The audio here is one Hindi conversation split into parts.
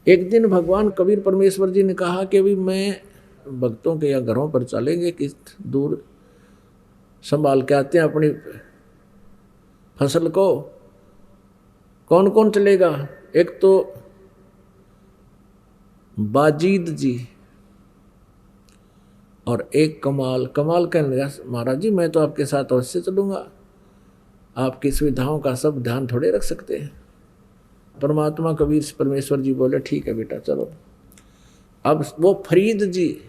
एक दिन भगवान कबीर परमेश्वर जी ने कहा कि अभी मैं भक्तों के या घरों पर चलेंगे, किस दूर संभाल के आते हैं अपनी फसल को। कौन कौन चलेगा? एक तो बाजीद जी और एक कमाल। कमाल कहने लगा, महाराज जी मैं तो आपके साथ अवश्य चलूंगा, आपकी सुविधाओं का सब ध्यान थोड़े रख सकते हैं। परमात्मा कबीर परमेश्वर जी बोले ठीक है बेटा चलो। अब वो फरीद जी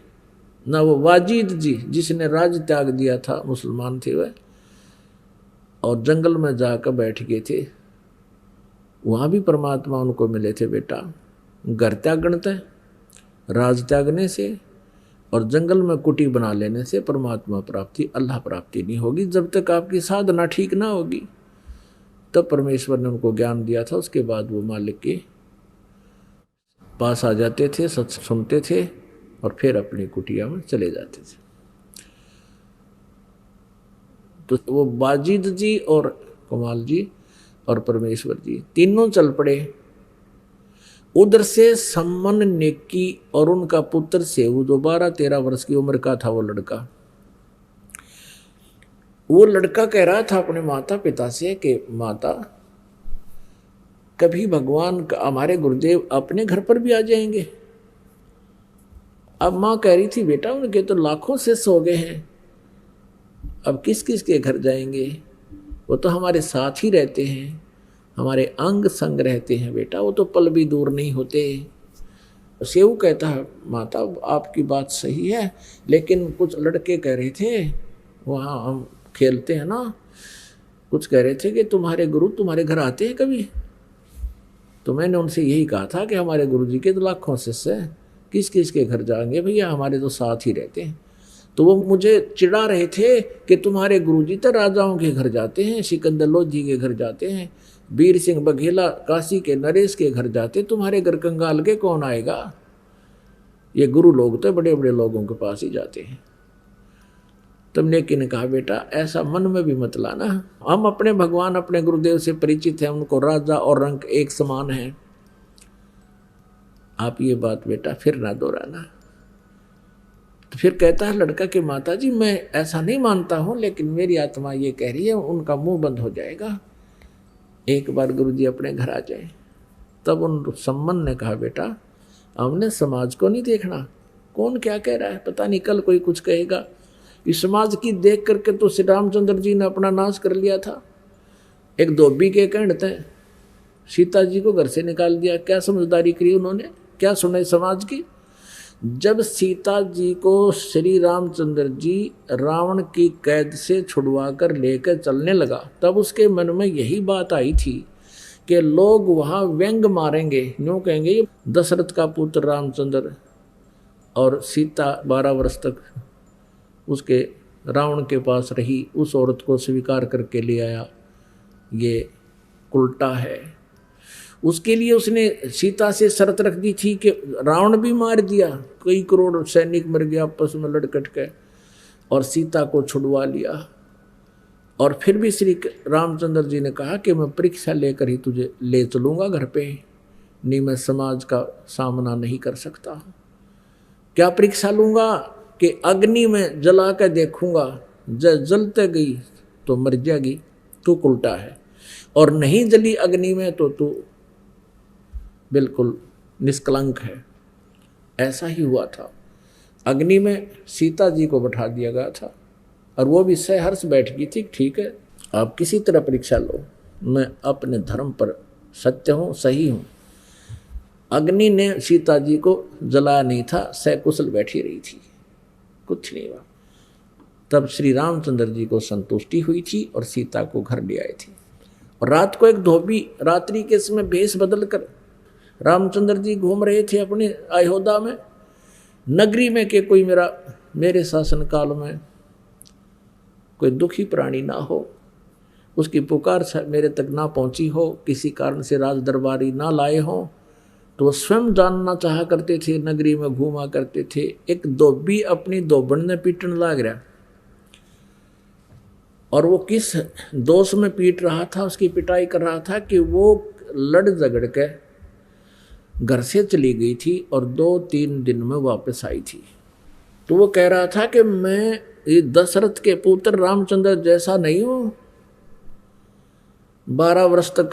ना वो वाजिद जी जिसने राज त्याग दिया था, मुसलमान थे वह, और जंगल में जाकर बैठ गए थे। वहाँ भी परमात्मा उनको मिले थे बेटा। घर त्यागने से, राज त्यागने से और जंगल में कुटी बना लेने से परमात्मा प्राप्ति, अल्लाह प्राप्ति नहीं होगी। जब तक आपकी साधना ठीक ना होगी तब परमेश्वर ने उनको ज्ञान दिया था। उसके बाद वो मालिक के पास आ जाते थे, सच सुनते थे और फिर अपनी कुटिया में चले जाते थे। तो वो बाजिद जी और कमाल जी और परमेश्वर जी तीनों चल पड़े। उधर से सम्मन नेकी और उनका पुत्र सेऊ, जो 12-13 वर्ष की उम्र का था वो लड़का कह रहा था अपने माता पिता से कि माता कभी भगवान हमारे गुरुदेव अपने घर पर भी आ जाएंगे। अब माँ कह रही थी बेटा उनके तो लाखों शिष्य हो गए हैं, अब किस किस के घर जाएंगे, वो तो हमारे साथ ही रहते हैं, हमारे अंग संग रहते हैं बेटा, वो तो पल भी दूर नहीं होते। सेऊ कहता है माता आपकी बात सही है, लेकिन कुछ लड़के कह रहे थे, वहाँ हम खेलते हैं ना, कुछ कह रहे थे कि तुम्हारे गुरु तुम्हारे घर आते हैं कभी। तो मैंने उनसे यही कहा था कि हमारे गुरु जी के तो लाखों शिष्य हैं, किस किस के घर जाएंगे भैया, हमारे तो साथ ही रहते हैं। तो वो मुझे चिढ़ा रहे थे कि तुम्हारे गुरुजी तो राजाओं के घर जाते हैं, सिकंदर लोधी के घर जाते हैं, वीर सिंह बघेला काशी के नरेश के घर जाते, तुम्हारे घर कंगाल के कौन आएगा, ये गुरु लोग तो बड़े बड़े लोगों के पास ही जाते हैं। तब नेकी ने कहा बेटा ऐसा मन में भी मत लाना, हम अपने भगवान अपने गुरुदेव से परिचित हैं, उनको राजा और रंक एक समान है, आप ये बात बेटा फिर ना दोहराना। तो फिर कहता है लड़का कि माता जी मैं ऐसा नहीं मानता हूं, लेकिन मेरी आत्मा ये कह रही है उनका मुंह बंद हो जाएगा, एक बार गुरुजी अपने घर आ जाए। तब उन सम्मन ने कहा बेटा हमने समाज को नहीं देखना, कौन क्या कह रहा है, पता नहीं कल कोई कुछ कहेगा। इस समाज की देख करके तो श्री रामचंद्र जी ने अपना नाश कर लिया था। एक धोबी के कहते सीता जी को घर से निकाल दिया, क्या समझदारी करी उन्होंने, क्या सुने समाज की। जब सीता जी को श्री रामचंद्र जी रावण की कैद से छुड़वा कर लेकर चलने लगा, तब उसके मन में यही बात आई थी कि लोग वहाँ व्यंग मारेंगे, यूँ कहेंगे दशरथ का पुत्र रामचंद्र और सीता 12 वर्ष तक उसके रावण के पास रही, उस औरत को स्वीकार करके ले आया, ये उल्टा है। उसके लिए उसने सीता से शर्त रख दी थी कि रावण भी मार दिया, कई करोड़ सैनिक मर गया आपस में लड़कट के, और सीता को छुड़वा लिया। और फिर भी श्री रामचंद्र जी ने कहा कि मैं परीक्षा लेकर ही तुझे ले चलूँगा घर पे, नहीं मैं समाज का सामना नहीं कर सकता। क्या परीक्षा लूँगा कि अग्नि में जला कर देखूँगा, जलते गई तो मर जाएगी, तू उल्टा है, और नहीं जली अग्नि में तो तू बिल्कुल निष्कलंक है। ऐसा ही हुआ था। अग्नि में सीता जी को बैठा दिया गया था और वो भी सहर्ष बैठ गई थी, ठीक है आप किसी तरह परीक्षा लो, मैं अपने धर्म पर सत्य हूँ, सही हूँ। अग्नि ने सीता जी को जलाया नहीं था, सकुशल बैठी रही थी, कुछ नहीं हुआ। तब श्री रामचंद्र जी को संतुष्टि हुई थी और सीता को घर ले आए थे। और रात को एक धोबी रात्रि के समय भेष बदल कर रामचंद्र जी घूम रहे थे अपने अयोध्या में, नगरी में कि कोई मेरे शासन काल में कोई दुखी प्राणी ना हो, उसकी पुकार मेरे तक ना पहुंची हो, किसी कारण से राज दरबारी ना लाए हो, तो वो स्वयं जानना चाहा करते थे, नगरी में घूमा करते थे। एक धोबी अपनी धोबन ने पीटने लग रहा, और वो किस दोष में पीट रहा था, उसकी पिटाई कर रहा था कि वो लड़ झगड़ के घर से चली गई थी और 2-3 दिन में वापस आई थी। तो वो कह रहा था कि मैं ये दशरथ के पुत्र रामचंद्र जैसा नहीं हूं। 12 वर्ष तक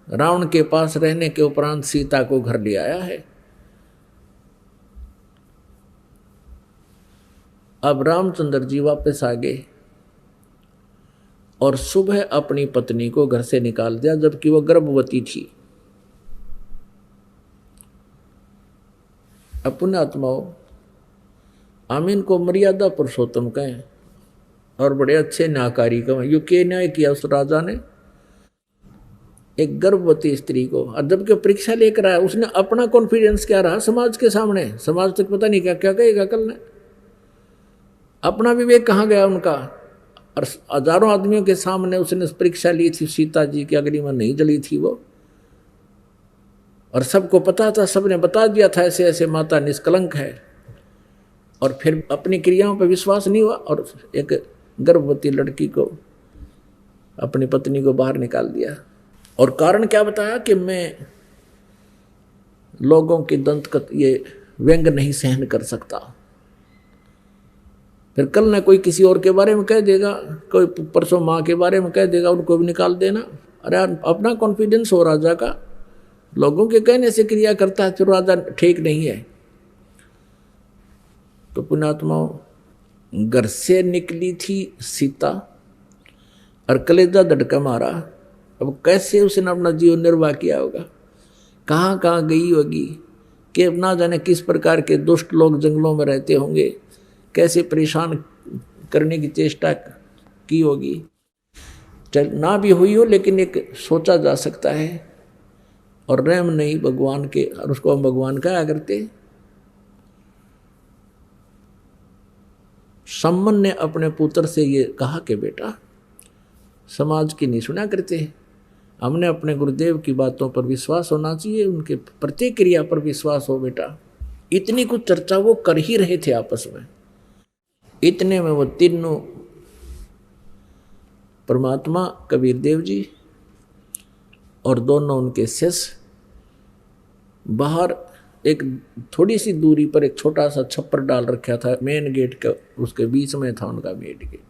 रावण के पास रहने के उपरांत सीता को घर ले आया है। अब रामचंद्र जी वापस आ गए और सुबह अपनी पत्नी को घर से निकाल दिया, जबकि वह गर्भवती थी। अपने आत्माओं, आमीन को मर्यादा पुरुषोत्तम कहें और बड़े अच्छे न्यायकारी कहें। यू के न्याय किया उस राजा ने एक गर्भवती स्त्री को, और जबकि परीक्षा लेकर आया, उसने अपना कॉन्फिडेंस क्या रहा समाज के सामने। समाज तक पता नहीं क्या क्या कहेगा कल ने, अपना विवेक कहाँ गया उनका। और हजारों आदमियों के सामने उसने परीक्षा ली थी, सीता जी की अग्नि में नहीं जली थी वो, और सबको पता था, सबने बता दिया था ऐसे ऐसे माता निष्कलंक है। और फिर अपनी क्रियाओं पर विश्वास नहीं हुआ और एक गर्भवती लड़की को, अपनी पत्नी को बाहर निकाल दिया। और कारण क्या बताया कि मैं लोगों की दंत ये व्यंग नहीं सहन कर सकता। फिर कल ना कोई किसी और के बारे में कह देगा, कोई परसों माँ के बारे में कह देगा, उनको भी निकाल देना। अरे अपना कॉन्फिडेंस हो राजा का, लोगों के कहने से क्रिया करता है तो राजा ठीक नहीं है। तो पुण्यात्माओं, घर से निकली थी सीता और कलेजा धड़का मारा। अब कैसे उसने अपना जीवन निर्वाह किया होगा, कहाँ कहाँ गई होगी, कि ना जाने किस प्रकार के दुष्ट लोग जंगलों में रहते होंगे, कैसे परेशान करने की चेष्टा की होगी। चल ना भी हुई हो, लेकिन एक सोचा जा सकता है। और रहम नहीं भगवान के, और उसको हम भगवान कहा करते। सम्मन ने अपने पुत्र से ये कहा कि बेटा समाज की नहीं सुना करते, हमने अपने गुरुदेव की बातों पर विश्वास होना चाहिए, उनके प्रत्येक क्रिया पर विश्वास हो बेटा। इतनी कुछ चर्चा वो कर ही रहे थे आपस में। इतने में वो तीनों, परमात्मा, कबीर देव जी और दोनों उनके शिष्य, बाहर एक थोड़ी सी दूरी पर एक छोटा सा छप्पर डाल रखा था, मेन गेट का उसके बीच में था उनका मेन गेट।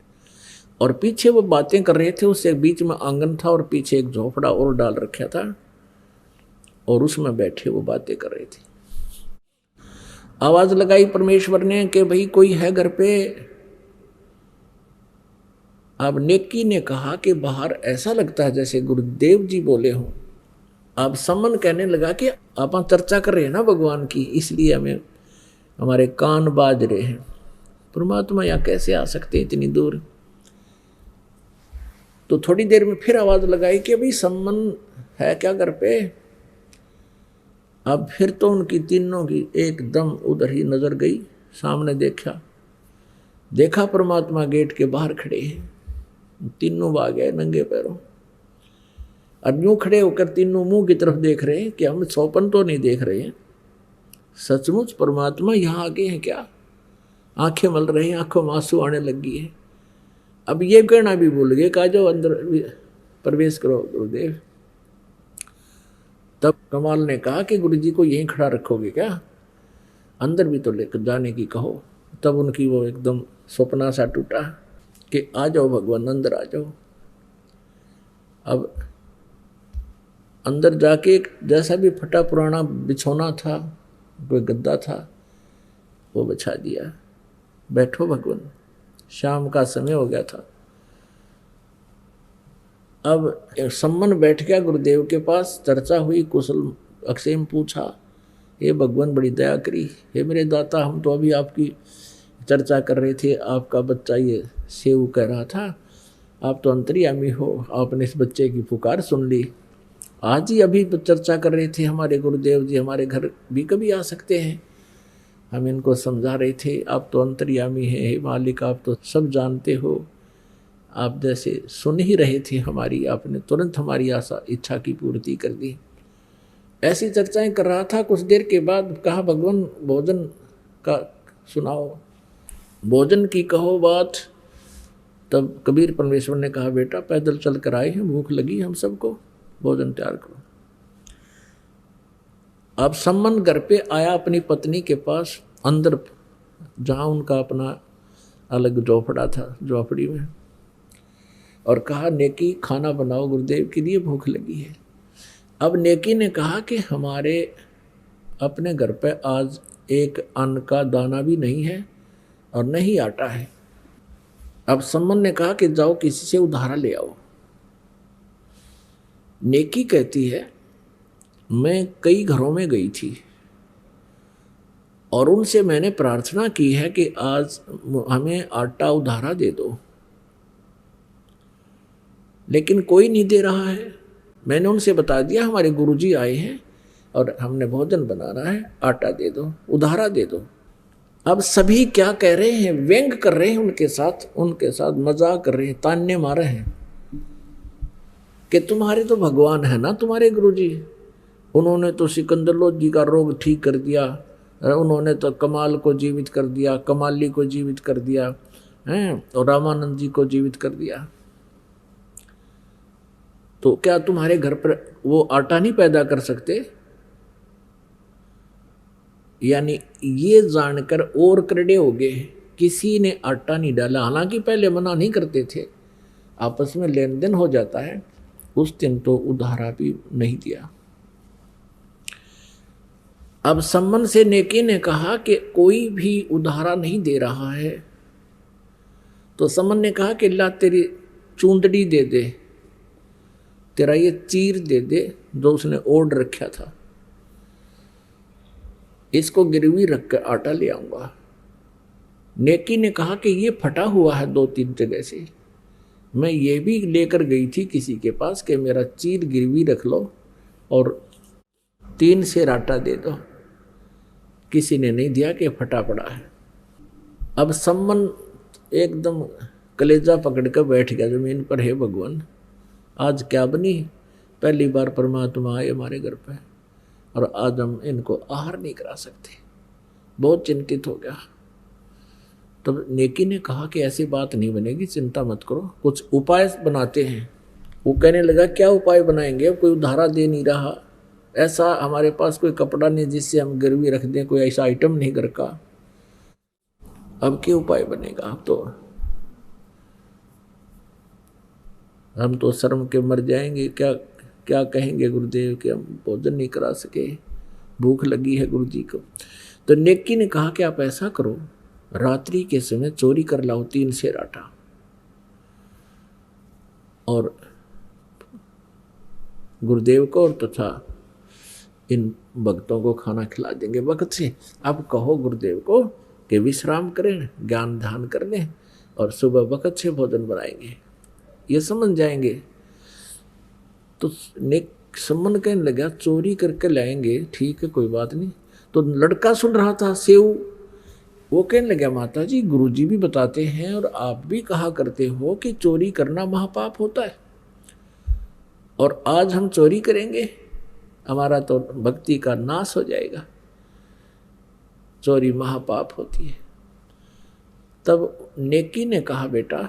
और पीछे वो बातें कर रहे थे, उससे बीच में आंगन था और पीछे एक झोपड़ा और डाल रखा था, और उसमें बैठे वो बातें कर रहे थे। आवाज लगाई परमेश्वर ने कि भाई कोई है घर पे। अब नेकी ने कहा कि बाहर ऐसा लगता है जैसे गुरुदेव जी बोले हों। अब सम्मन कहने लगा कि आप चर्चा कर रहे हैं ना भगवान की, इसलिए हमें हमारे कान बाज रहे हैं। परमात्मा यहाँ कैसे आ सकते हैं इतनी दूर। तो थोड़ी देर में फिर आवाज लगाई कि भाई सम्मन है क्या घर पे। अब फिर तो उनकी तीनों की एकदम उधर ही नजर गई, सामने देखा परमात्मा गेट के बाहर खड़े हैं। तीनों भाग गए नंगे पैरों, और यूं खड़े होकर तीनों मुंह की तरफ देख रहे हैं कि हम सौपन तो नहीं देख रहे हैं, सचमुच परमात्मा यहाँ आगे हैं क्या। आंखें मल रहे हैं, आंखों में आंसू आने लगी है। अब ये कहना भी भूल गए, कहा जो अंदर प्रवेश करो गुरुदेव। तब कमाल ने कहा कि गुरुजी को यहीं खड़ा रखोगे क्या, अंदर भी तो लेकर जाने की कहो। तब उनकी वो एकदम सपना सा टूटा कि आ जाओ भगवान, अंदर आ जाओ। अब अंदर जाके एक जैसा भी फटा पुराना बिछौना था, कोई गद्दा था, वो बिछा दिया। बैठो भगवान, शाम का समय हो गया था। अब सम्मन बैठ गया गुरुदेव के पास, चर्चा हुई, कुशल अक्षेम पूछा। हे भगवान बड़ी दया करी, हे मेरे दाता, हम तो अभी आपकी चर्चा कर रहे थे, आपका बच्चा ये सेव कह रहा था, आप तो अंतर्यामी हो, आपने इस बच्चे की पुकार सुन ली। आज ही अभी चर्चा कर रहे थे, हमारे गुरुदेव जी हमारे घर भी कभी आ सकते हैं। हम इनको समझा रहे थे, आप तो अंतर्यामी हैं, हे मालिक, आप तो सब जानते हो, आप जैसे सुन ही रहे थे हमारी, आपने तुरंत हमारी आशा इच्छा की पूर्ति कर दी। ऐसी चर्चाएं कर रहा था। कुछ देर के बाद कहा भगवान भोजन का सुनाओ, भोजन की कहो बात। तब कबीर परमेश्वर ने कहा बेटा पैदल चल कर आए हैं, भूख लगी हम सबको, भोजन तैयार करो। अब सम्मन घर पे आया अपनी पत्नी के पास, अंदर जहाँ उनका अपना अलग झोपड़ा था, झोपड़ी में, और कहा नेकी खाना बनाओ, गुरुदेव के लिए भूख लगी है। अब नेकी ने कहा कि हमारे अपने घर पे आज एक अन्न का दाना भी नहीं है और नहीं आटा है। अब सम्मन ने कहा कि जाओ किसी से उधारा ले आओ। नेकी कहती है मैं कई घरों में गई थी और उनसे मैंने प्रार्थना की है कि आज हमें आटा उधारा दे दो, लेकिन कोई नहीं दे रहा है। मैंने उनसे बता दिया हमारे गुरुजी आए हैं और हमने भोजन बनाना है, आटा दे दो, उधारा दे दो। अब सभी क्या कह रहे हैं, व्यंग कर रहे हैं उनके साथ मजाक कर रहे हैं, तान्ने मारे हैं कि तुम्हारे तो भगवान है ना, तुम्हारे गुरुजी, उन्होंने तो सिकंदर लोधी का रोग ठीक कर दिया, उन्होंने तो कमाल को जीवित कर दिया, कमाली को जीवित कर दिया हैं, और रामानंद जी को जीवित कर दिया। तो क्या तुम्हारे घर पर वो आटा नहीं पैदा कर सकते? यानी ये जानकर और करड़े हो गए, किसी ने आटा नहीं डाला। हालांकि पहले मना नहीं करते थे, आपस में लेन देन हो जाता है, उस दिन तो उधारा भी नहीं दिया। अब सम्मन से नेकी ने कहा कि कोई भी उधारा नहीं दे रहा है। तो सम्मन ने कहा कि ला तेरी चूंदड़ी दे दे, तेरा ये चीर दे दे जो उसने ओढ़ रखा था, इसको गिरवी रख कर आटा ले आऊंगा। नेकी ने कहा कि ये फटा हुआ है 2-3 जगह से, मैं ये भी लेकर गई थी किसी के पास कि मेरा चीर गिरवी रख लो और 3 सेर आटा दे दो। किसी ने नहीं दिया कि फटा पड़ा है। अब सम्मन एकदम कलेजा पकड़ कर बैठ गया जमीन पर, हे भगवान आज क्या बनी, पहली बार परमात्मा आए हमारे घर पे और आज हम इनको आहार नहीं करा सकते। बहुत चिंतित हो गया। तब नेकी ने कहा कि ऐसी बात नहीं बनेगी, चिंता मत करो, कुछ उपाय बनाते हैं। वो कहने लगा क्या उपाय बनाएंगे, अब कोई उधारा दे नहीं रहा, ऐसा हमारे पास कोई कपड़ा नहीं जिससे हम गिरवी रख दें, कोई ऐसा आइटम नहीं घर का, अब क्या उपाय बनेगा। अब तो हम तो शर्म के मर जाएंगे, क्या क्या कहेंगे गुरुदेव कि हम भोजन नहीं करा सके, भूख लगी है गुरु जी को। तो नेकी ने कहा कि आप ऐसा करो, रात्रि के समय चोरी कर लाओ 3 सेर आटा और गुरुदेव को और तथा इन भक्तों को खाना खिला देंगे वक्त से। अब कहो गुरुदेव को कि विश्राम करें, ज्ञान ध्यान कर लें और सुबह वक्त से भोजन बनाएंगे, ये समझ जाएंगे। तो सम्मन कहने लगा चोरी करके लाएंगे, ठीक है कोई बात नहीं। तो लड़का सुन रहा था सेव, वो कहने लगा माता जी गुरुजी भी बताते हैं और आप भी कहा करते हो कि चोरी करना महापाप होता है, और आज हम चोरी करेंगे, हमारा तो भक्ति का नाश हो जाएगा, चोरी महापाप होती है। तब नेकी ने कहा बेटा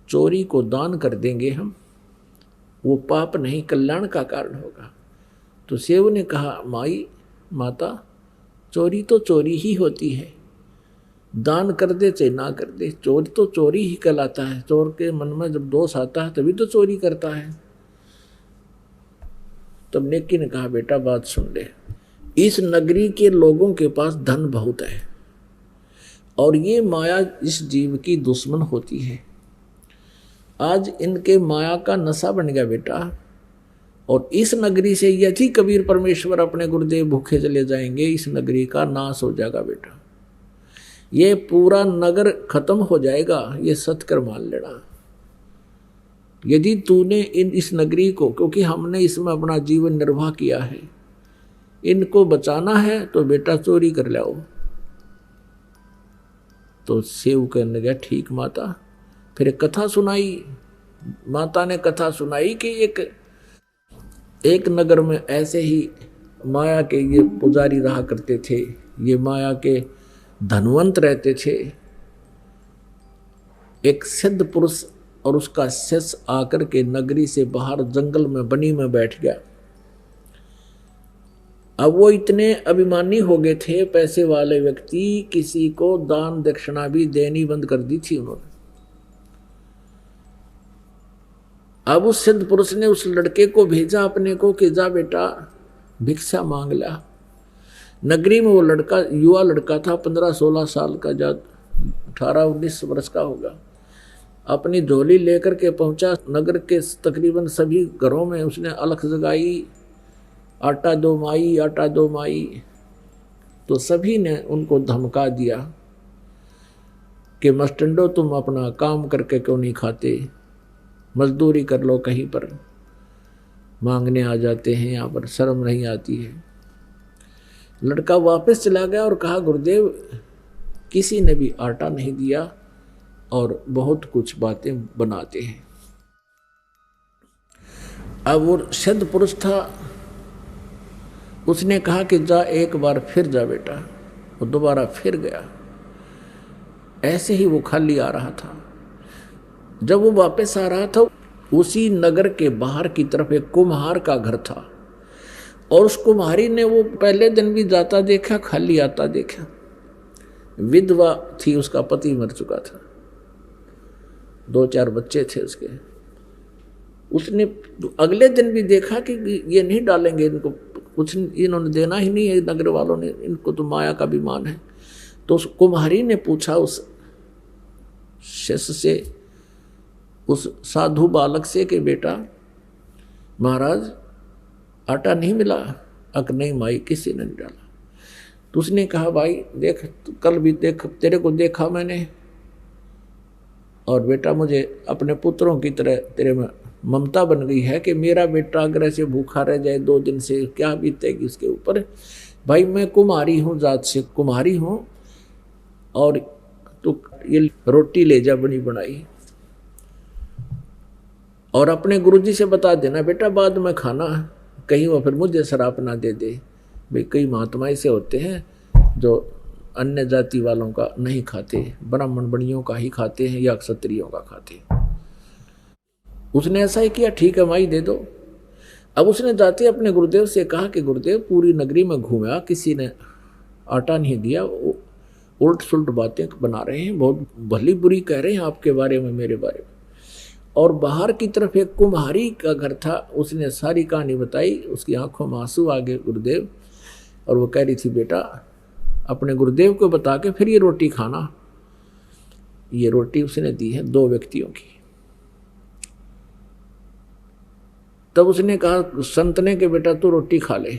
चोरी को दान कर देंगे हम, वो पाप नहीं कल्याण का कारण होगा। तो सेव ने कहा माता चोरी तो चोरी ही होती है, दान कर दे चाहे ना कर दे, चोरी तो चोरी ही कहलाता है। चोर के मन में जब दोष आता है तभी तो चोरी करता है। तब नेकी ने कहा बेटा बात सुन ले, इस नगरी के लोगों के पास धन बहुत है और ये माया इस जीव की दुश्मन होती है। आज इनके माया का नशा बन गया बेटा, और इस नगरी से यदि कबीर परमेश्वर अपने गुरुदेव भूखे चले जाएंगे, इस नगरी का नाश हो जाएगा बेटा, ये पूरा नगर खत्म हो जाएगा, ये सत्कर मान लेना। यदि तूने इस नगरी को, क्योंकि हमने इसमें अपना जीवन निर्वाह किया है, इनको बचाना है तो बेटा चोरी कर लाओ। तो सेव कहने लगा ठीक माता। फिर कथा सुनाई, माता ने कथा सुनाई कि एक नगर में ऐसे ही माया के ये पुजारी रहा करते थे, ये माया के धनवंत रहते थे। एक सिद्ध पुरुष और उसका शिष्य आकर के नगरी से बाहर जंगल में बनी में बैठ गया अब वो इतने अभिमानी हो गए थे पैसे वाले व्यक्ति, किसी को दान दक्षिणा भी देनी बंद कर दी थी उन्होंने। अब उस सिद्ध पुरुष ने उस लड़के को भेजा अपने को कि जा बेटा भिक्षा मांग ला। नगरी में वो लड़का युवा लड़का था, 15-16 साल का, जब 18-19 वर्ष का होगा, अपनी झोली लेकर के पहुंचा। नगर के तकरीबन सभी घरों में उसने अलख जगाई, आटा दो माई, आटा दो माई। तो सभी ने उनको धमका दिया कि मस्टंडो तुम अपना काम करके क्यों नहीं खाते, मजदूरी कर लो, कहीं पर मांगने आ जाते हैं, यहाँ पर शर्म नहीं आती है। लड़का वापस चला गया और कहा गुरुदेव किसी ने भी आटा नहीं दिया और बहुत कुछ बातें बनाते हैं। अब वो सिद्ध पुरुष था, उसने कहा कि जा एक बार फिर जा बेटा। वो दोबारा फिर गया। ऐसे ही वो खाली आ रहा था। जब वो वापस आ रहा था, उसी नगर के बाहर की तरफ एक कुम्हार का घर था और उस कुम्हारी ने वो पहले दिन भी जाता देखा, खाली आता देखा। विधवा थी, उसका पति मर चुका था, 2-4 बच्चे थे उसके। उसने अगले दिन भी देखा कि ये नहीं डालेंगे इनको, कुछ इन्होंने देना ही नहीं है, नगर वालों ने, इनको तो माया का अभिमान है। तो उस कुम्हारी ने पूछा उस शिष्य से, उस साधु बालक से कि बेटा महाराज आटा नहीं मिला? अक नहीं माई, किसी ने नहीं डाला। तो उसने कहा भाई देख, कल भी देख, तेरे को देखा मैंने, और बेटा मुझे अपने पुत्रों की तरह तेरे में ममता बन गई है कि मेरा बेटा अगर ऐसे भूखा रह जाए 2 दिन से, क्या बीतेगी उसके ऊपर। भाई मैं कुम्हारी हूँ, जात से कुम्हारी हूँ, और तू ये रोटी ले जा बनी बनाई, और अपने गुरुजी से बता देना बेटा बाद में खाना, कहीं वो फिर मुझे शराप ना दे दे। भाई कई महात्मा ऐसे होते हैं जो अन्य जाति वालों का नहीं खाते, ब्राह्मण बणियों का ही खाते हैं या क्षत्रियों का खाते हैं। उसने ऐसा ही किया, ठीक है माई दे दो। अब उसने जाते अपने गुरुदेव से कहा कि गुरुदेव पूरी नगरी में घूमा, किसी ने आटा नहीं दिया, उल्ट सुलट बातें बना रहे हैं, बहुत भली बुरी कह रहे हैं आपके बारे में, मेरे बारे में। और बाहर की तरफ एक कुम्हारी का घर था, उसने सारी कहानी बताई। उसकी आंखों में आंसू आ गए गुरुदेव, और वो कह रही थी बेटा अपने गुरुदेव को बता के फिर ये रोटी खाना। ये रोटी उसने दी है 2 व्यक्तियों की। तब उसने कहा संत ने कि बेटा तू रोटी खा ले।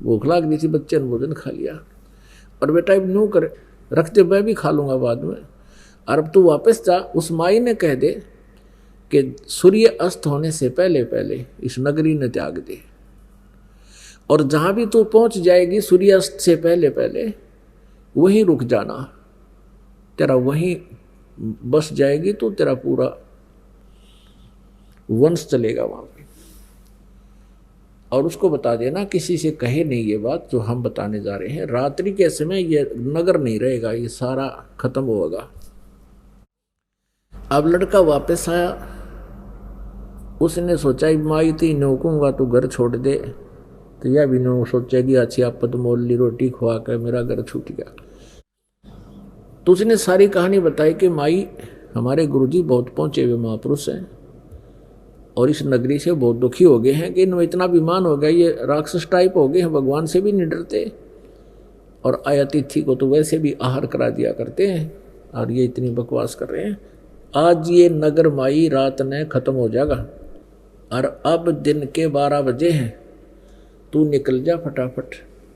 भूख लाग गई थी, बच्चे ने भोजन खा लिया, और बेटा अब न्यू कर रखते, मैं भी खा लूंगा बाद में। और अब तू वापस जा, उस माई ने कह दे कि सूर्य अस्त होने से पहले पहले इस नगरी ने त्याग दे, और जहां भी तू पहुंच जाएगी सूर्यास्त से पहले पहले वहीं रुक जाना, तेरा वहीं बस जाएगी तो तेरा पूरा वंश चलेगा वहां पे। और उसको बता देना किसी से कहे नहीं ये बात जो हम बताने जा रहे हैं। रात्रि के समय ये नगर नहीं रहेगा, ये सारा खत्म होगा। अब लड़का वापस आया, उसने सोचा माई थी नौकूंगा तो घर छोड़ दे, तो यह भी नो सोचेगी अच्छी आपत मोल ली रोटी खुआ कर मेरा घर छूट गया। तो उसने सारी कहानी बताई कि माई हमारे गुरुजी बहुत पहुंचे हुए महापुरुष हैं और इस नगरी से बहुत दुखी हो गए हैं कि इनमें इतना अभिमान हो गया, ये राक्षस टाइप हो गए हैं, भगवान से भी नहीं डरते, और अतिथि को तो वैसे भी आहार करा दिया करते हैं, और ये इतनी बकवास कर रहे हैं। आज ये नगर माई रात ने खत्म हो जाएगा, और अब दिन के 12 बजे हैं, तू निकल जा फटाफट,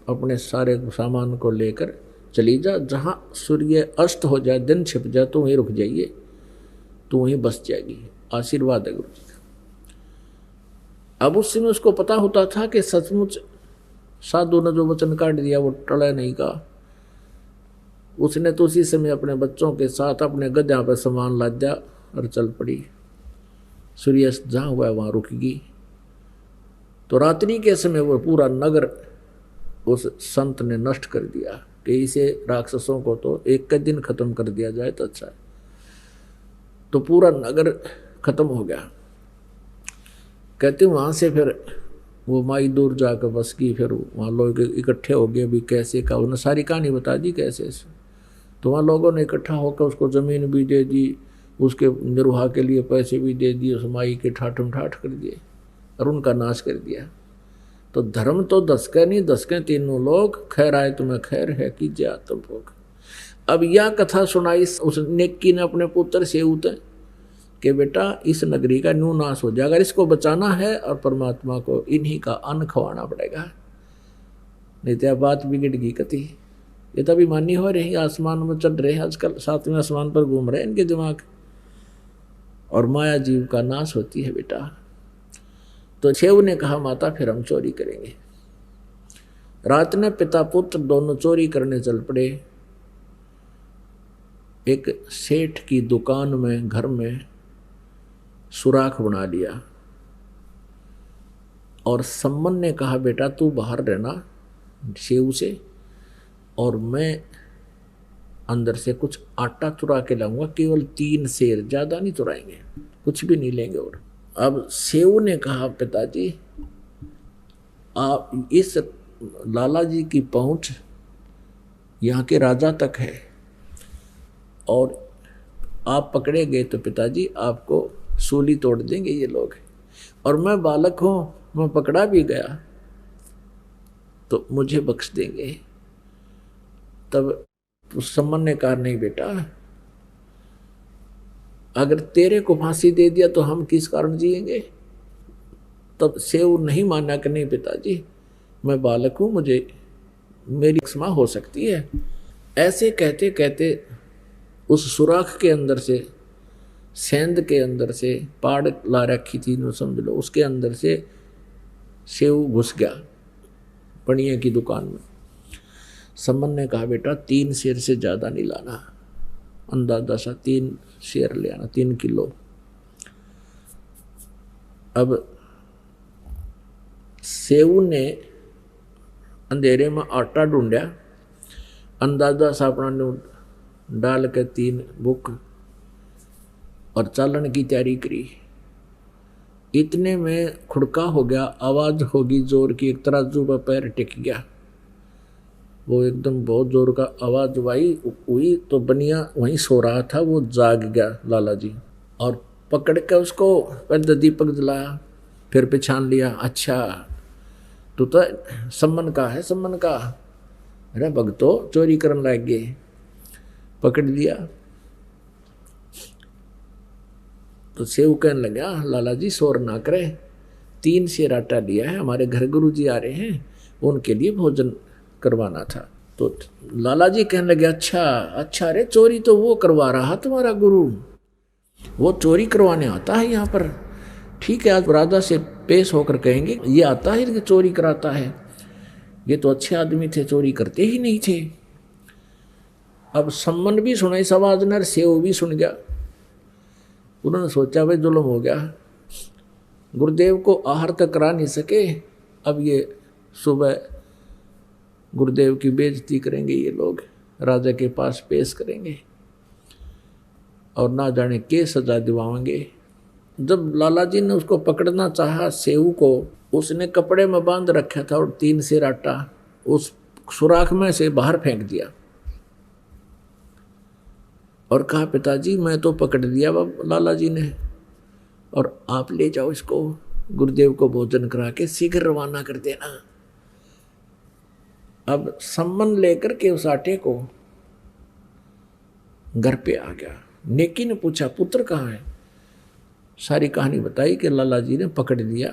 अपने सारे सामान को लेकर चली जा, जहाँ सूर्य अस्त हो जाए, दिन छिप जाए तो वहीं रुक जाइए, तो वहीं बस जाएगी। आशीर्वाद है गुरु जी का। अब उस समय उसको पता होता था कि सचमुच साधु ने जो वचन काट दिया वो टला नहीं का। उसने तो उसी समय अपने बच्चों के साथ अपने गद्या पर सामान लाद दिया और चल पड़ी। सूर्यास्त जहाँ हुआ वहाँ रुकेगी। तो रात्रि के समय वो पूरा नगर उस संत ने नष्ट कर दिया कि इसे राक्षसों को तो एक के दिन खत्म कर दिया जाए तो अच्छा है। तो पूरा नगर खत्म हो गया। कहते वहाँ से फिर वो माई दूर जाकर बस की, फिर वहाँ लोग इकट्ठे हो गए, भी कैसे का उन्होंने सारी कहानी बता दी कैसे से। तो वहाँ लोगों ने इकट्ठा होकर उसको ज़मीन भी दे दी, उसके निर्वाह के लिए पैसे भी दे दिए, उस माई के ठाठम ठाठ कर दिए और उनका नाश कर दिया। तो धर्म तो दसके नहीं, दसके तीनों लोग, खैर आए तुम्हें खैर है कीजिए आत्म भोग। अब यह कथा सुनाई उस नेकी ने अपने पुत्र से उतर कि बेटा इस नगरी का न्यू नाश हो जाएगा, इसको बचाना है और परमात्मा को इन्हीं का अन्न खवाना पड़ेगा, नहीं तो बात बिगड़गी कति। ये तो अभिमानी हो रहे हैं, आसमान में चढ़ रहे हैं आजकल, सातवें आसमान पर घूम रहे हैं इनके दिमाग, और माया जीव का नाश होती है बेटा। तो शेव ने कहा माता फिर हम चोरी करेंगे। रात ने पिता पुत्र दोनों चोरी करने चल पड़े। एक सेठ की दुकान में, घर में सुराख बना लिया और सम्मन ने कहा बेटा तू बाहर रहना शेव से, और मैं अंदर से कुछ आटा चुरा के लाऊंगा, केवल 3 सेर, ज्यादा नहीं चुराएंगे, कुछ भी नहीं लेंगे। और अब शेव ने कहा पिताजी आप इस लाला जी की पहुंच यहाँ के राजा तक है, और आप पकड़े गए तो पिताजी आपको सूली तोड़ देंगे ये लोग, और मैं बालक हूँ, मैं पकड़ा भी गया तो मुझे बख्श देंगे। तब सम्मन ने कहा नहीं बेटा, अगर तेरे को फांसी दे दिया तो हम किस कारण जिएंगे। तब शेव नहीं माना कि नहीं पिताजी मैं बालक हूँ, मुझे मेरी क्षमा हो सकती है। ऐसे कहते कहते उस सुराख के अंदर से, सेंध के अंदर से, पाड़ ला रखी थी नो समझ लो, उसके अंदर से शेव घुस गया पणिये की दुकान में। सम्मन ने कहा बेटा 3 सेर से ज़्यादा नहीं लाना, अंदाजा सा 3 सेर ले आना, 3 किलो। अब शेव ने अंधेरे में आटा ढूंढा, अंदाजा सा अपना डाल के 3 बुक और चालन की तैयारी करी। इतने में खुड़का हो गया, आवाज होगी जोर की, एक तराजू पर पैर टिक गया, वो एकदम बहुत जोर का आवाज हुई तो बनिया वहीं सो रहा था, वो जाग गया लाला जी, और पकड़ के उसको पहले दीपक जलाया, फिर पहचान लिया, अच्छा तू तो सम्मन का है, सम्मन का, अरे भगतो चोरी करने लग गए, पकड़ लिया। तो सेव कहने लगा लाला जी शोर ना करे, 3 सेर आटा लिया है, हमारे घर गुरु जी आ रहे हैं, उनके लिए भोजन करवाना था। तो लाला जी कहने लगे अच्छा अच्छा, अरे चोरी तो वो करवा रहा तुम्हारा गुरु, वो चोरी करवाने आता है यहाँ पर, ठीक है आज राजा से पेश होकर कहेंगे ये आता है कि चोरी कराता है, ये तो अच्छे आदमी थे, चोरी करते ही नहीं थे। अब सम्मन भी सुना इस आवाज ने, सेव भी सुन गया। उन्होंने सोचा भाई जुल्म हो गया, गुरुदेव को आहार तक करा नहीं सके, अब ये सुबह गुरुदेव की बेइज्जती करेंगे ये लोग, राजा के पास पेश करेंगे और ना जाने के सजा दिवाएंगे। जब लाला जी ने उसको पकड़ना चाहा सेव को, उसने कपड़े में बांध रखा था और 3 सेर आटा उस सुराख में से बाहर फेंक दिया और कहा पिताजी मैं तो पकड़ लिया लाला जी ने, और आप ले जाओ इसको, गुरुदेव को भोजन करा के शीघ्र रवाना कर देना। अब सम्मन लेकर के उस आटे को घर पे आ गया। नेकी ने पूछा पुत्र कहाँ है, सारी कहानी बताई कि लाला जी ने पकड़ लिया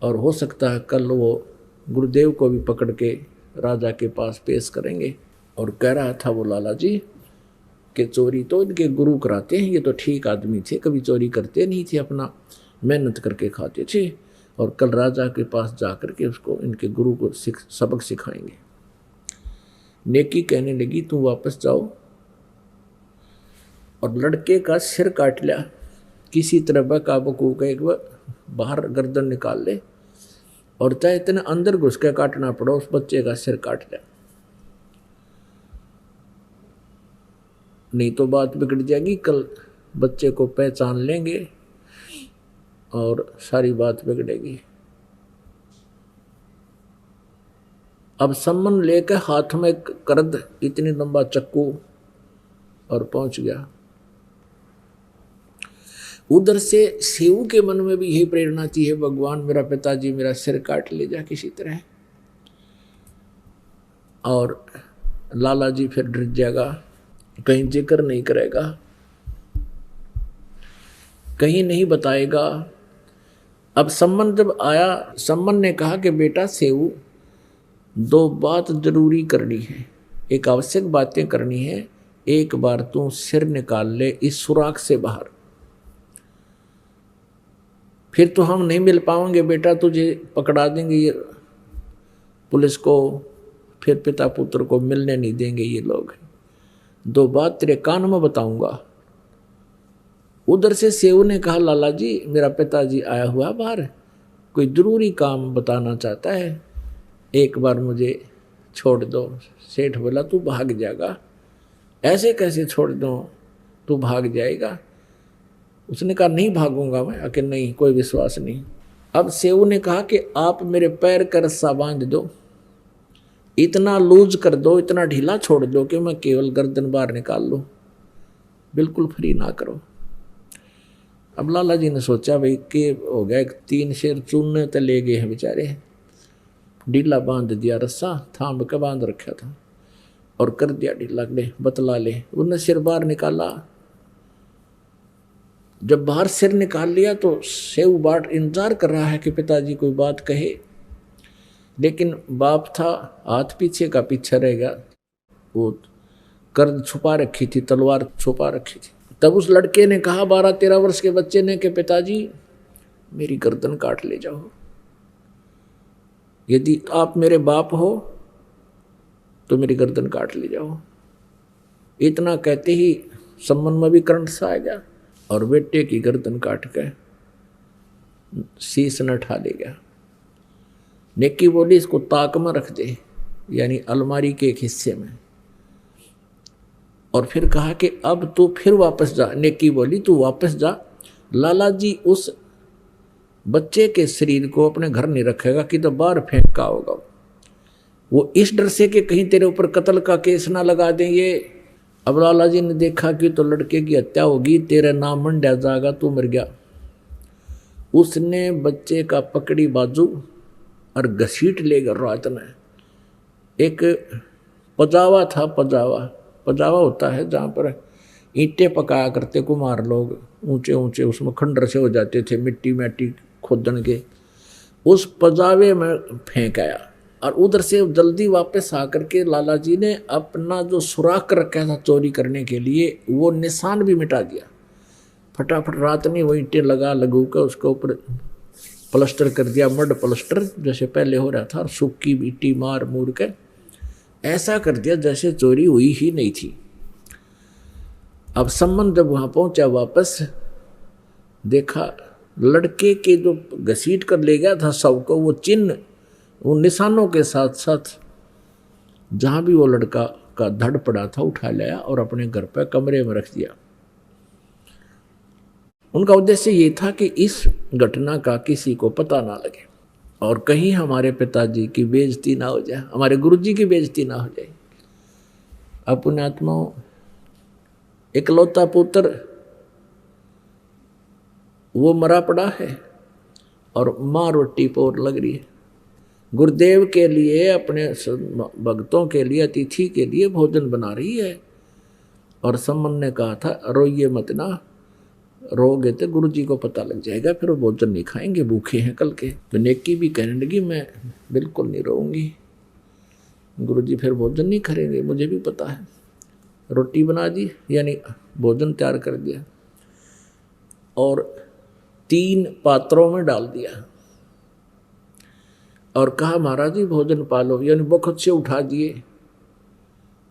और हो सकता है कल वो गुरुदेव को भी पकड़ के राजा के पास पेश करेंगे। और कह रहा था वो लाला जी कि चोरी तो इनके गुरु कराते हैं, ये तो ठीक आदमी थे, कभी चोरी करते नहीं थे, अपना मेहनत करके खाते थे, और कल राजा के पास जाकर के उसको इनके गुरु को सबक सिखाएंगे। नेकी कहने लगी तुम वापस जाओ और लड़के का सिर काट लिया, किसी तरह बकाबू को एक बाहर गर्दन निकाल ले, और चाहे इतने अंदर घुस के काटना पड़ा, उस बच्चे का सिर काट लिया, नहीं तो बात बिगड़ जाएगी, कल बच्चे को पहचान लेंगे और सारी बात बिगड़ेगी। अब सम्मन लेकर हाथ में करद इतनी लंबा चक्कू और पहुंच गया। उधर से सेऊ के मन में भी यही प्रेरणा थी, है भगवान मेरा पिताजी मेरा सिर काट ले जा किसी तरह। और लाला जी फिर डर जाएगा, कहीं जिक्र नहीं करेगा, कहीं नहीं बताएगा। अब सम्मन जब आया, सम्मन ने कहा कि बेटा सेऊ, दो बात जरूरी करनी है, एक आवश्यक बातें करनी है। एक बार तू सिर निकाल ले इस सुराख से बाहर, फिर तो हम नहीं मिल पाएंगे बेटा, तुझे पकड़ा देंगे ये पुलिस को, फिर पिता पुत्र को मिलने नहीं देंगे ये लोग। दो बात तेरे कान में बताऊंगा। उधर से सेऊ ने कहा लाला जी मेरा पिताजी आया हुआ बाहर, कोई जरूरी काम बताना चाहता है, एक बार मुझे छोड़ दो। सेठ बोला तू भाग जाएगा, ऐसे कैसे छोड़ दो, तू भाग जाएगा। उसने कहा नहीं भागूंगा मैं, आखिर नहीं कोई विश्वास नहीं। अब सेऊ ने कहा कि आप मेरे पैर का रस्सा बांध दो, इतना लूज कर दो, इतना ढीला छोड़ दो कि मैं केवल गर्दन बाहर निकाल लूं, बिल्कुल फ्री ना करो। अब लाला जी ने सोचा भाई के हो गया, 3 शेर चूने तो ले गए हैं बेचारे, ढीला बांध दिया, रस्सा थाम के बांध रखा था और कर दिया ढीला, ले बतला ले। उन्हें सिर बाहर निकाला, जब बाहर सिर निकाल लिया तो सेऊ बाट इंतजार कर रहा है कि पिताजी कोई बात कहे, लेकिन बाप था हाथ पीछे का पीछे रह गया, वो कर्द छुपा रखी थी, तलवार छुपा रखी थी। तब उस लड़के ने कहा 12-13 वर्ष के बच्चे ने कि पिताजी मेरी गर्दन काट ले जाओ, यदि आप मेरे बाप हो तो मेरी गर्दन काट ले जाओ। इतना कहते ही सम्मन में भी करंट सा आ गया और बेटे की गर्दन काट के शीश न ठा ले गया। नेकी बोली इसको ताक में रख दे, यानी अलमारी के एक हिस्से में, और फिर कहा कि अब तू फिर वापस जा। नेकी बोली तू वापस जा, लाला जी उस बच्चे के शरीर को अपने घर नहीं रखेगा कि तो बाहर फेंका होगा, वो इस डर से कि कहीं तेरे ऊपर कत्ल का केस ना लगा दें ये। अब लाला जी ने देखा कि तो लड़के की हत्या होगी, तेरा नाम मंडा जाएगा, तू मर गया। उसने बच्चे का पकड़ी बाजू और घसीट ले गया रात में। एक पजावा था, पजावा होता है जहाँ पर ईंटें पकाया करते कुम्हार लोग, ऊंचे ऊंचे, उसमें खंडर से हो जाते थे मिट्टी खोदन के, उस पजावे में फेंक आया। और उधर से जल्दी वापस आकर के लाला जी ने अपना जो सुराख रखा था चोरी करने के लिए वो निशान भी मिटा दिया। फटाफट रात में वो ईंटें लगू कर उसके ऊपर प्लास्टर कर दिया, मड प्लास्टर जैसे पहले हो रहा था, और सूखी मिट्टी मार मूर के ऐसा कर दिया जैसे चोरी हुई ही नहीं थी। अब सम्मन जब वहाँ पहुँचा वापस, देखा लड़के के जो घसीट कर ले गया था शव को, वो चिन्ह उन निशानों के साथ साथ जहाँ भी वो लड़का का धड़ पड़ा था उठा लाया और अपने घर पर कमरे में रख दिया। उनका उद्देश्य ये था कि इस घटना का किसी को पता ना लगे और कहीं हमारे पिताजी की बेइज्जती ना हो जाए, हमारे गुरुजी की बेइज्जती ना हो जाए। अब पुण्यात्माओं, इकलौता पुत्र वो मरा पड़ा है और माँ रोटी पोर लग रही है। गुरुदेव के लिए, अपने भक्तों के लिए, अतिथि के लिए भोजन बना रही है। और सम्मन ने कहा था रोइए मत ना, रोगे तो गुरु जी को पता लग जाएगा, फिर वो भोजन नहीं खाएंगे, भूखे हैं कल के। तो नेकी भी कहने लगी मैं बिल्कुल नहीं रोऊंगी, गुरु जी फिर भोजन नहीं करेंगे, मुझे भी पता है। रोटी बना दी, यानी भोजन तैयार कर दिया और 3 पात्रों में डाल दिया और कहा महाराज जी भोजन पालो, यानी बखत से उठा दिए,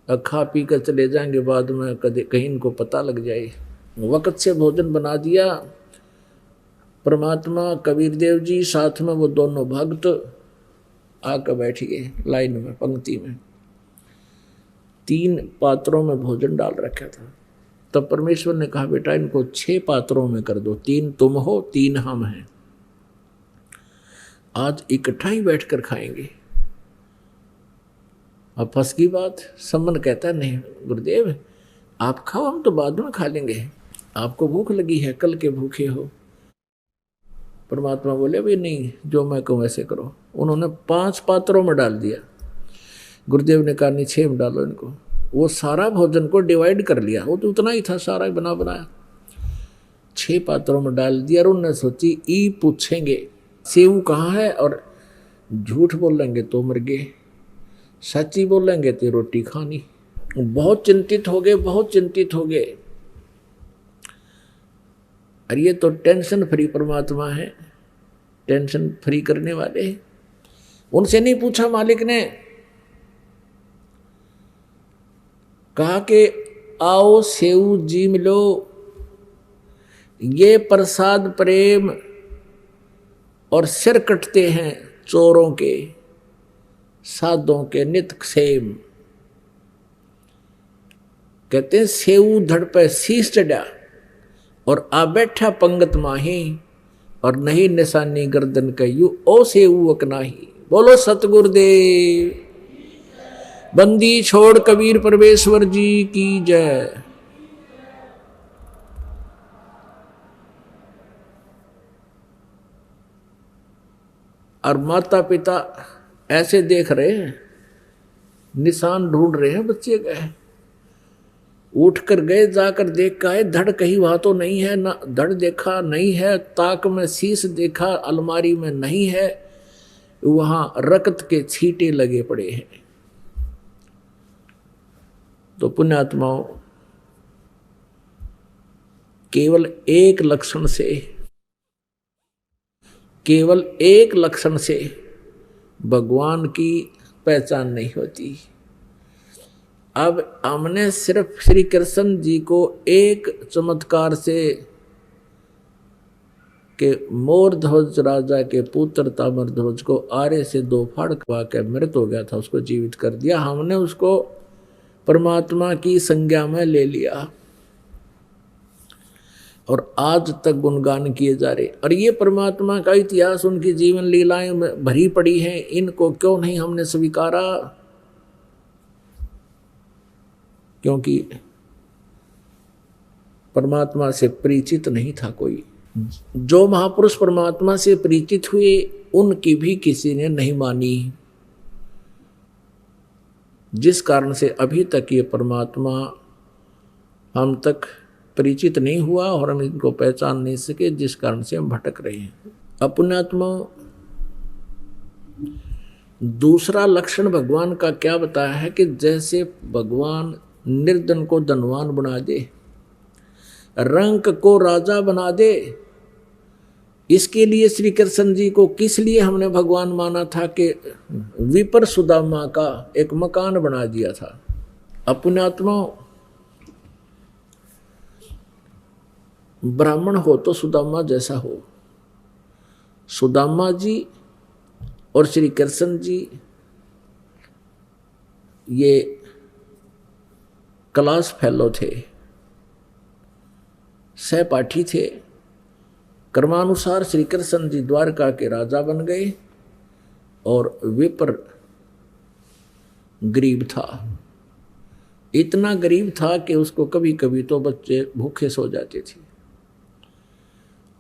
खा पी कर चले जाएंगे, बाद में कहीं इनको पता लग जाए। वक्त से भोजन बना दिया। परमात्मा कबीर देव जी साथ में वो दोनों भक्त आकर बैठ गए लाइन में, पंक्ति में। 3 पात्रों में भोजन डाल रखा था। तब परमेश्वर ने कहा बेटा इनको 6 पात्रों में कर दो, 3 तुम हो 3 हम हैं, आज इकट्ठा ही बैठकर खाएंगे। अब फंस की बात। सम्मन कहता नहीं गुरुदेव आप खाओ, हम तो बाद में खा लेंगे, आपको भूख लगी है, कल के भूखे हो। परमात्मा बोले भाई नहीं, जो मैं कहूँ वैसे करो। उन्होंने 5 पात्रों में डाल दिया। गुरुदेव ने कहा नहीं 6 में डालो इनको। वो सारा भोजन को डिवाइड कर लिया, वो तो उतना ही था सारा बना बनाया, 6 पात्रों में डाल दिया। और उन्होंने सोची ई पूछेंगे सेव कहाँ है, और झूठ बोलेंगे तो मर गए, सच्ची बोलेंगे तो रोटी खानी। बहुत चिंतित हो गए, बहुत चिंतित हो गए। और ये तो टेंशन फ्री परमात्मा है, टेंशन फ्री करने वाले। उनसे नहीं पूछा मालिक ने, कहा कि आओ सेव जी मिलो, ये प्रसाद प्रेम और सिर कटते हैं चोरों के साधों के नित सेम। कहते हैं सेऊ धड़ पे शीश चढ़ा और आ बैठा पंगत माही, और नहीं निशानी गर्दन कयू ओ सेऊ अकनाही। बोलो सतगुरुदेव, बंदी छोड़ कबीर परमेश्वर जी की जय। और माता पिता ऐसे देख रहे हैं, निशान ढूंढ रहे हैं बच्चे गए, उठ कर गए, जाकर देख के आए, धड़ कहीं वहां तो नहीं है, ना धड़ देखा नहीं है, ताक में शीश देखा अलमारी में नहीं है, वहां रक्त के छींटे लगे पड़े हैं। तो पुण्यात्माओं केवल एक लक्षण से, केवल एक लक्षण से भगवान की पहचान नहीं होती। अब हमने सिर्फ श्री कृष्ण जी को एक चमत्कार से के मोरध्वज राजा के पुत्र ताम्रध्वज को आरे से 2 फाड़ खवा के मृत हो गया था, उसको जीवित कर दिया। हमने उसको परमात्मा की संज्ञा में ले लिया और आज तक गुणगान किए जा रहे। और ये परमात्मा का इतिहास, उनकी जीवन लीलाएं में भरी पड़ी हैं, इनको क्यों नहीं हमने स्वीकारा? क्योंकि परमात्मा से परिचित नहीं था कोई। जो महापुरुष परमात्मा से परिचित हुए उनकी भी किसी ने नहीं मानी, जिस कारण से अभी तक ये परमात्मा हम तक परिचित नहीं हुआ और हम इनको पहचान नहीं सके, जिस कारण से हम भटक रहे हैं। अपनात्मा दूसरा लक्षण भगवान का क्या बताया है कि जैसे भगवान निर्धन को धनवान बना दे, रंक को राजा बना दे, इसके लिए श्री कृष्ण जी को किस लिए हमने भगवान माना था कि विपर सुदामा का एक मकान बना दिया था। अपनात्मा ब्राह्मण हो तो सुदामा जैसा हो। सुदामा जी और श्री कृष्ण जी ये क्लास फेलो थे, सहपाठी थे। कर्मानुसार श्री कृष्ण जी द्वारका के राजा बन गए और विपर गरीब था, इतना गरीब था कि उसको कभी कभी तो बच्चे भूखे सो जाते थे।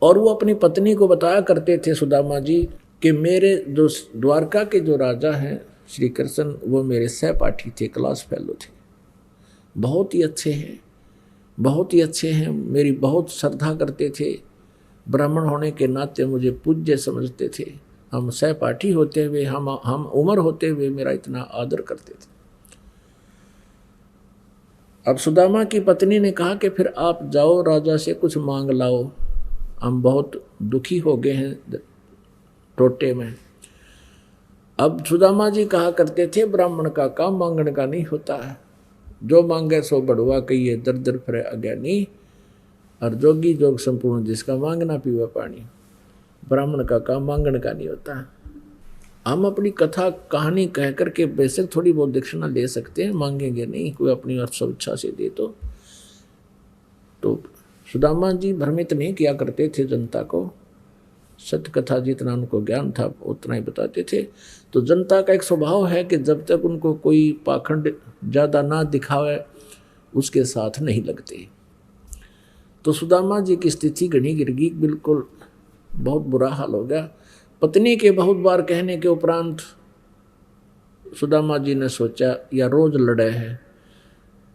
और वो अपनी पत्नी को बताया करते थे सुदामा जी कि मेरे जो द्वारका के जो राजा हैं श्री कृष्ण, वो मेरे सहपाठी थे, क्लास फेलो थे, बहुत ही अच्छे हैं, बहुत ही अच्छे हैं, मेरी बहुत श्रद्धा करते थे, ब्राह्मण होने के नाते मुझे पूज्य समझते थे, हम सहपाठी होते हुए, हम उम्र होते हुए मेरा इतना आदर करते थे। अब सुदामा की पत्नी ने कहा कि फिर आप जाओ राजा से कुछ मांग लाओ, हम बहुत दुखी हो गए हैं टोटे में। अब सुदामा जी कहा करते थे ब्राह्मण का काम मांगने का नहीं होता है, जो मांगे सो बढ़ुआ कहिए दर दर फिरे अज्ञानी, और जोगी जोग संपूर्ण जिसका मांगना पीवा पानी। ब्राह्मण का काम मांगने का नहीं होता। हम अपनी कथा कहानी कह करके बेशक थोड़ी बहुत दक्षिणा ले सकते हैं, मांगेंगे नहीं, कोई अपनी सब इच्छा से दे तो सुदामा जी भ्रमित नहीं किया करते थे जनता को। सत्य कथा जितना उनको ज्ञान था उतना ही बताते थे। तो जनता का एक स्वभाव है कि जब तक उनको कोई पाखंड ज़्यादा ना दिखावे उसके साथ नहीं लगते। तो सुदामा जी की स्थिति घनी गिर गई, बिल्कुल बहुत बुरा हाल हो गया। पत्नी के बहुत बार कहने के उपरांत सुदामा जी ने सोचा या रोज लड़े हैं,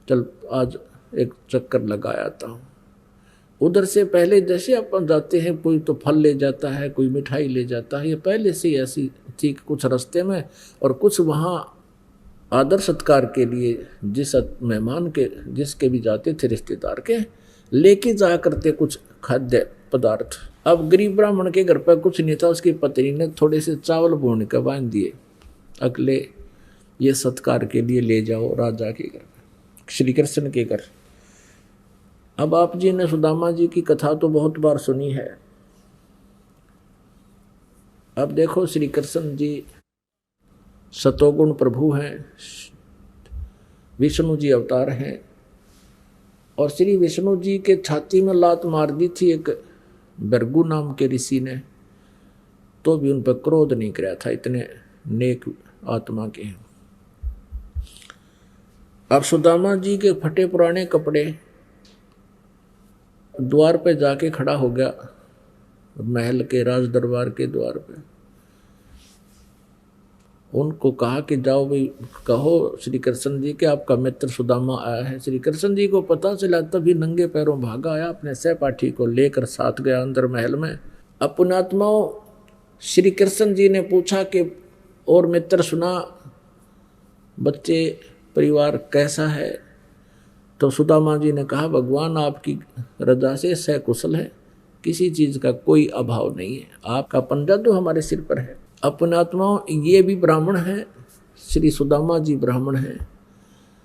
चल आज एक चक्कर लगा आता हूँ। उधर से पहले जैसे अपन जाते हैं, कोई तो फल ले जाता है, कोई मिठाई ले जाता है, ये पहले से ऐसी थी कुछ रास्ते में, और कुछ वहाँ आदर सत्कार के लिए जिस मेहमान के जिसके भी जाते थे रिश्तेदार के, लेके जा करते कुछ खाद्य पदार्थ। अब गरीब ब्राह्मण के घर पर कुछ नहीं था, उसकी पत्नी ने थोड़े से चावल भून के बांध दिए, अगले ये सत्कार के लिए ले जाओ राजा के घर, श्री कृष्ण के घर। अब आप जी ने सुदामा जी की कथा तो बहुत बार सुनी है। अब देखो श्री कृष्ण जी सतोगुण प्रभु हैं, विष्णु जी अवतार हैं, और श्री विष्णु जी के छाती में लात मार दी थी एक भृगु नाम के ऋषि ने, तो भी उन पर क्रोध नहीं कराया था, इतने नेक आत्मा के हैं। अब सुदामा जी के फटे पुराने कपड़े द्वार पे जाके खड़ा हो गया, महल के राज दरबार के द्वार पे। उनको कहा कि जाओ भाई कहो श्री कृष्ण जी के आपका मित्र सुदामा आया है। श्री कृष्ण जी को पता चला, तभी नंगे पैरों भागा आया, अपने सहपाठी को लेकर साथ गया अंदर महल में। अपनात्माओं श्री कृष्ण जी ने पूछा कि और मित्र सुना, बच्चे परिवार कैसा है? तो सुदामा जी ने कहा भगवान आपकी रजा से सकुशल है, किसी चीज़ का कोई अभाव नहीं है, आपका पंजा तो हमारे सिर पर है। अपने आत्माओं ये भी ब्राह्मण है, श्री सुदामा जी ब्राह्मण हैं,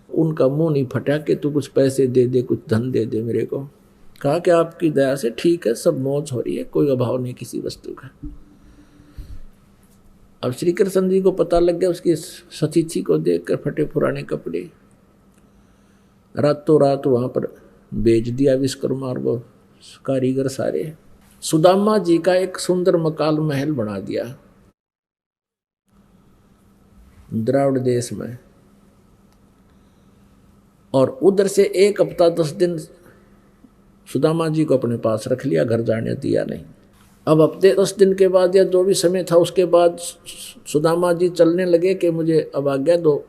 उनका मुंह नहीं फटा कि तू कुछ पैसे दे दे, कुछ धन दे दे मेरे को। कहा कि आपकी दया से ठीक है, सब मौज हो रही है, कोई अभाव नहीं किसी वस्तु का। अब श्री कृष्ण जी को पता लग गया, उसकी सतीथि को देखकर फटे पुराने कपड़े, रातों रात वहाँ पर बेच दिया विश्वकर्मा और वो कारीगर सारे। सुदामा जी का एक सुंदर मकान महल बना दिया द्राविड़ देश में, और उधर से 1 हफ्ता 10 दिन सुदामा जी को अपने पास रख लिया, घर जाने दिया नहीं। अब हफ्ते 10 दिन के बाद या जो भी समय था उसके बाद सुदामा जी चलने लगे कि मुझे अब आज्ञा दो,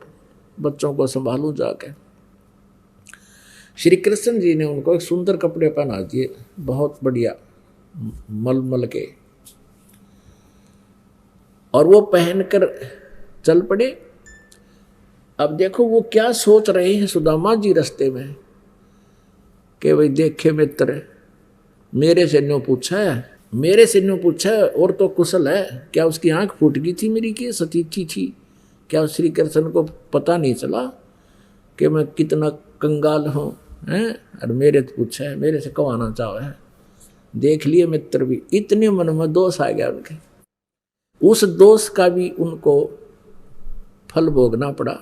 बच्चों को संभालूं जाके। श्री कृष्ण जी ने उनको एक सुंदर कपड़े पहना दिए, बहुत बढ़िया मलमल के, और वो पहनकर चल पड़े। अब देखो वो क्या सोच रहे हैं सुदामा जी रास्ते में कि भाई देखे मित्र, मेरे से न्यों पूछा है, मेरे से न्यों पूछा है, और तो कुशल है, क्या उसकी आंख फूट गई थी मेरी की सतीथी थी? क्या श्री कृष्ण को पता नहीं चला कि मैं कितना कंगाल हूँ हैं? और मेरे तो पूछा है, मेरे से कमाना चाहो है। देख लिए मित्र भी, इतने मन में दोष आ गया उनके, उस दोष का भी उनको फल भोगना पड़ा।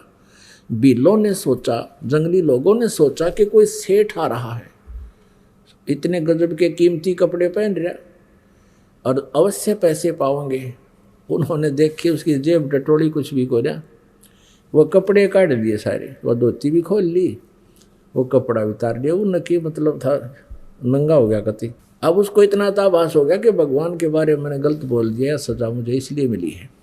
बिल्लों ने सोचा, जंगली लोगों ने सोचा कि कोई सेठ आ रहा है, इतने गजब के कीमती कपड़े पहन रहा और अवश्य पैसे पाओगे। उन्होंने देखी उसकी जेब टटोली, कुछ भी को रहा, वो कपड़े काट दिए सारे, वो धोती भी खोल ली, वो कपड़ा भी उतार लिया, वो नकी मतलब था नंगा हो गया कति। अब उसको इतना ताबास हो गया कि भगवान के बारे में मैंने गलत बोल दिया, सजा मुझे इसलिए मिली है।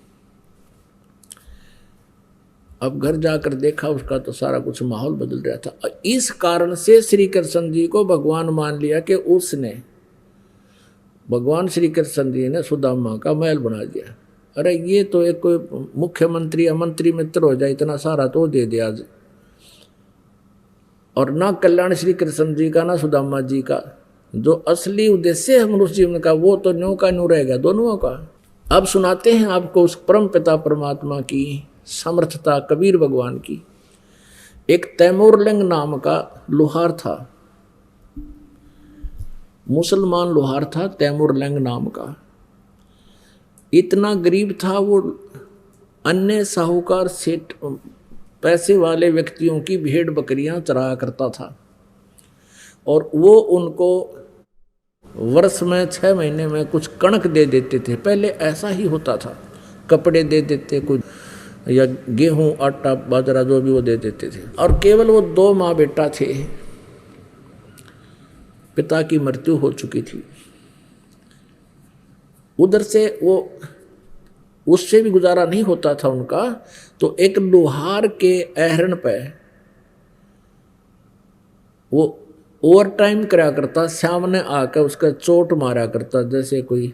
अब घर जाकर देखा उसका तो सारा कुछ माहौल बदल रहा था। इस कारण से श्री कृष्ण जी को भगवान मान लिया कि उसने, भगवान श्री कृष्ण जी ने सुदामा का महल बना दिया। अरे ये तो एक कोई मुख्यमंत्री या मंत्री मित्र हो जाए, इतना सारा तो दे दिया आज। और ना कल्याण श्री कृष्ण जी का ना सुदामा जी का, जो असली उद्देश्य है मनुष्य जीवन का, वो तो न्यों का न्यों रहेगा दोनों का। अब सुनाते हैं आपको उस परम पिता परमात्मा की समर्थता, कबीर भगवान की। एक तैमूरलंग नाम का लोहार था, मुसलमान लोहार था, तैमूरलंग नाम का। इतना गरीब था वो, अन्य साहूकार सेठ पैसे वाले व्यक्तियों की भेड़ बकरियां चराया करता था, और वो उनको वर्ष में 6 महीने में कुछ कणक दे देते थे। पहले ऐसा ही होता था, कपड़े दे देते कुछ, या गेहूं आटा बाजरा जो भी वो दे देते थे। और केवल वो 2 माँ बेटा थे, पिता की मृत्यु हो चुकी थी। उधर से वो उससे भी गुजारा नहीं होता था उनका, तो एक लोहार के अहरण पे वो ओवर टाइम करा करता, सामने आकर उसका चोट मारा करता, जैसे कोई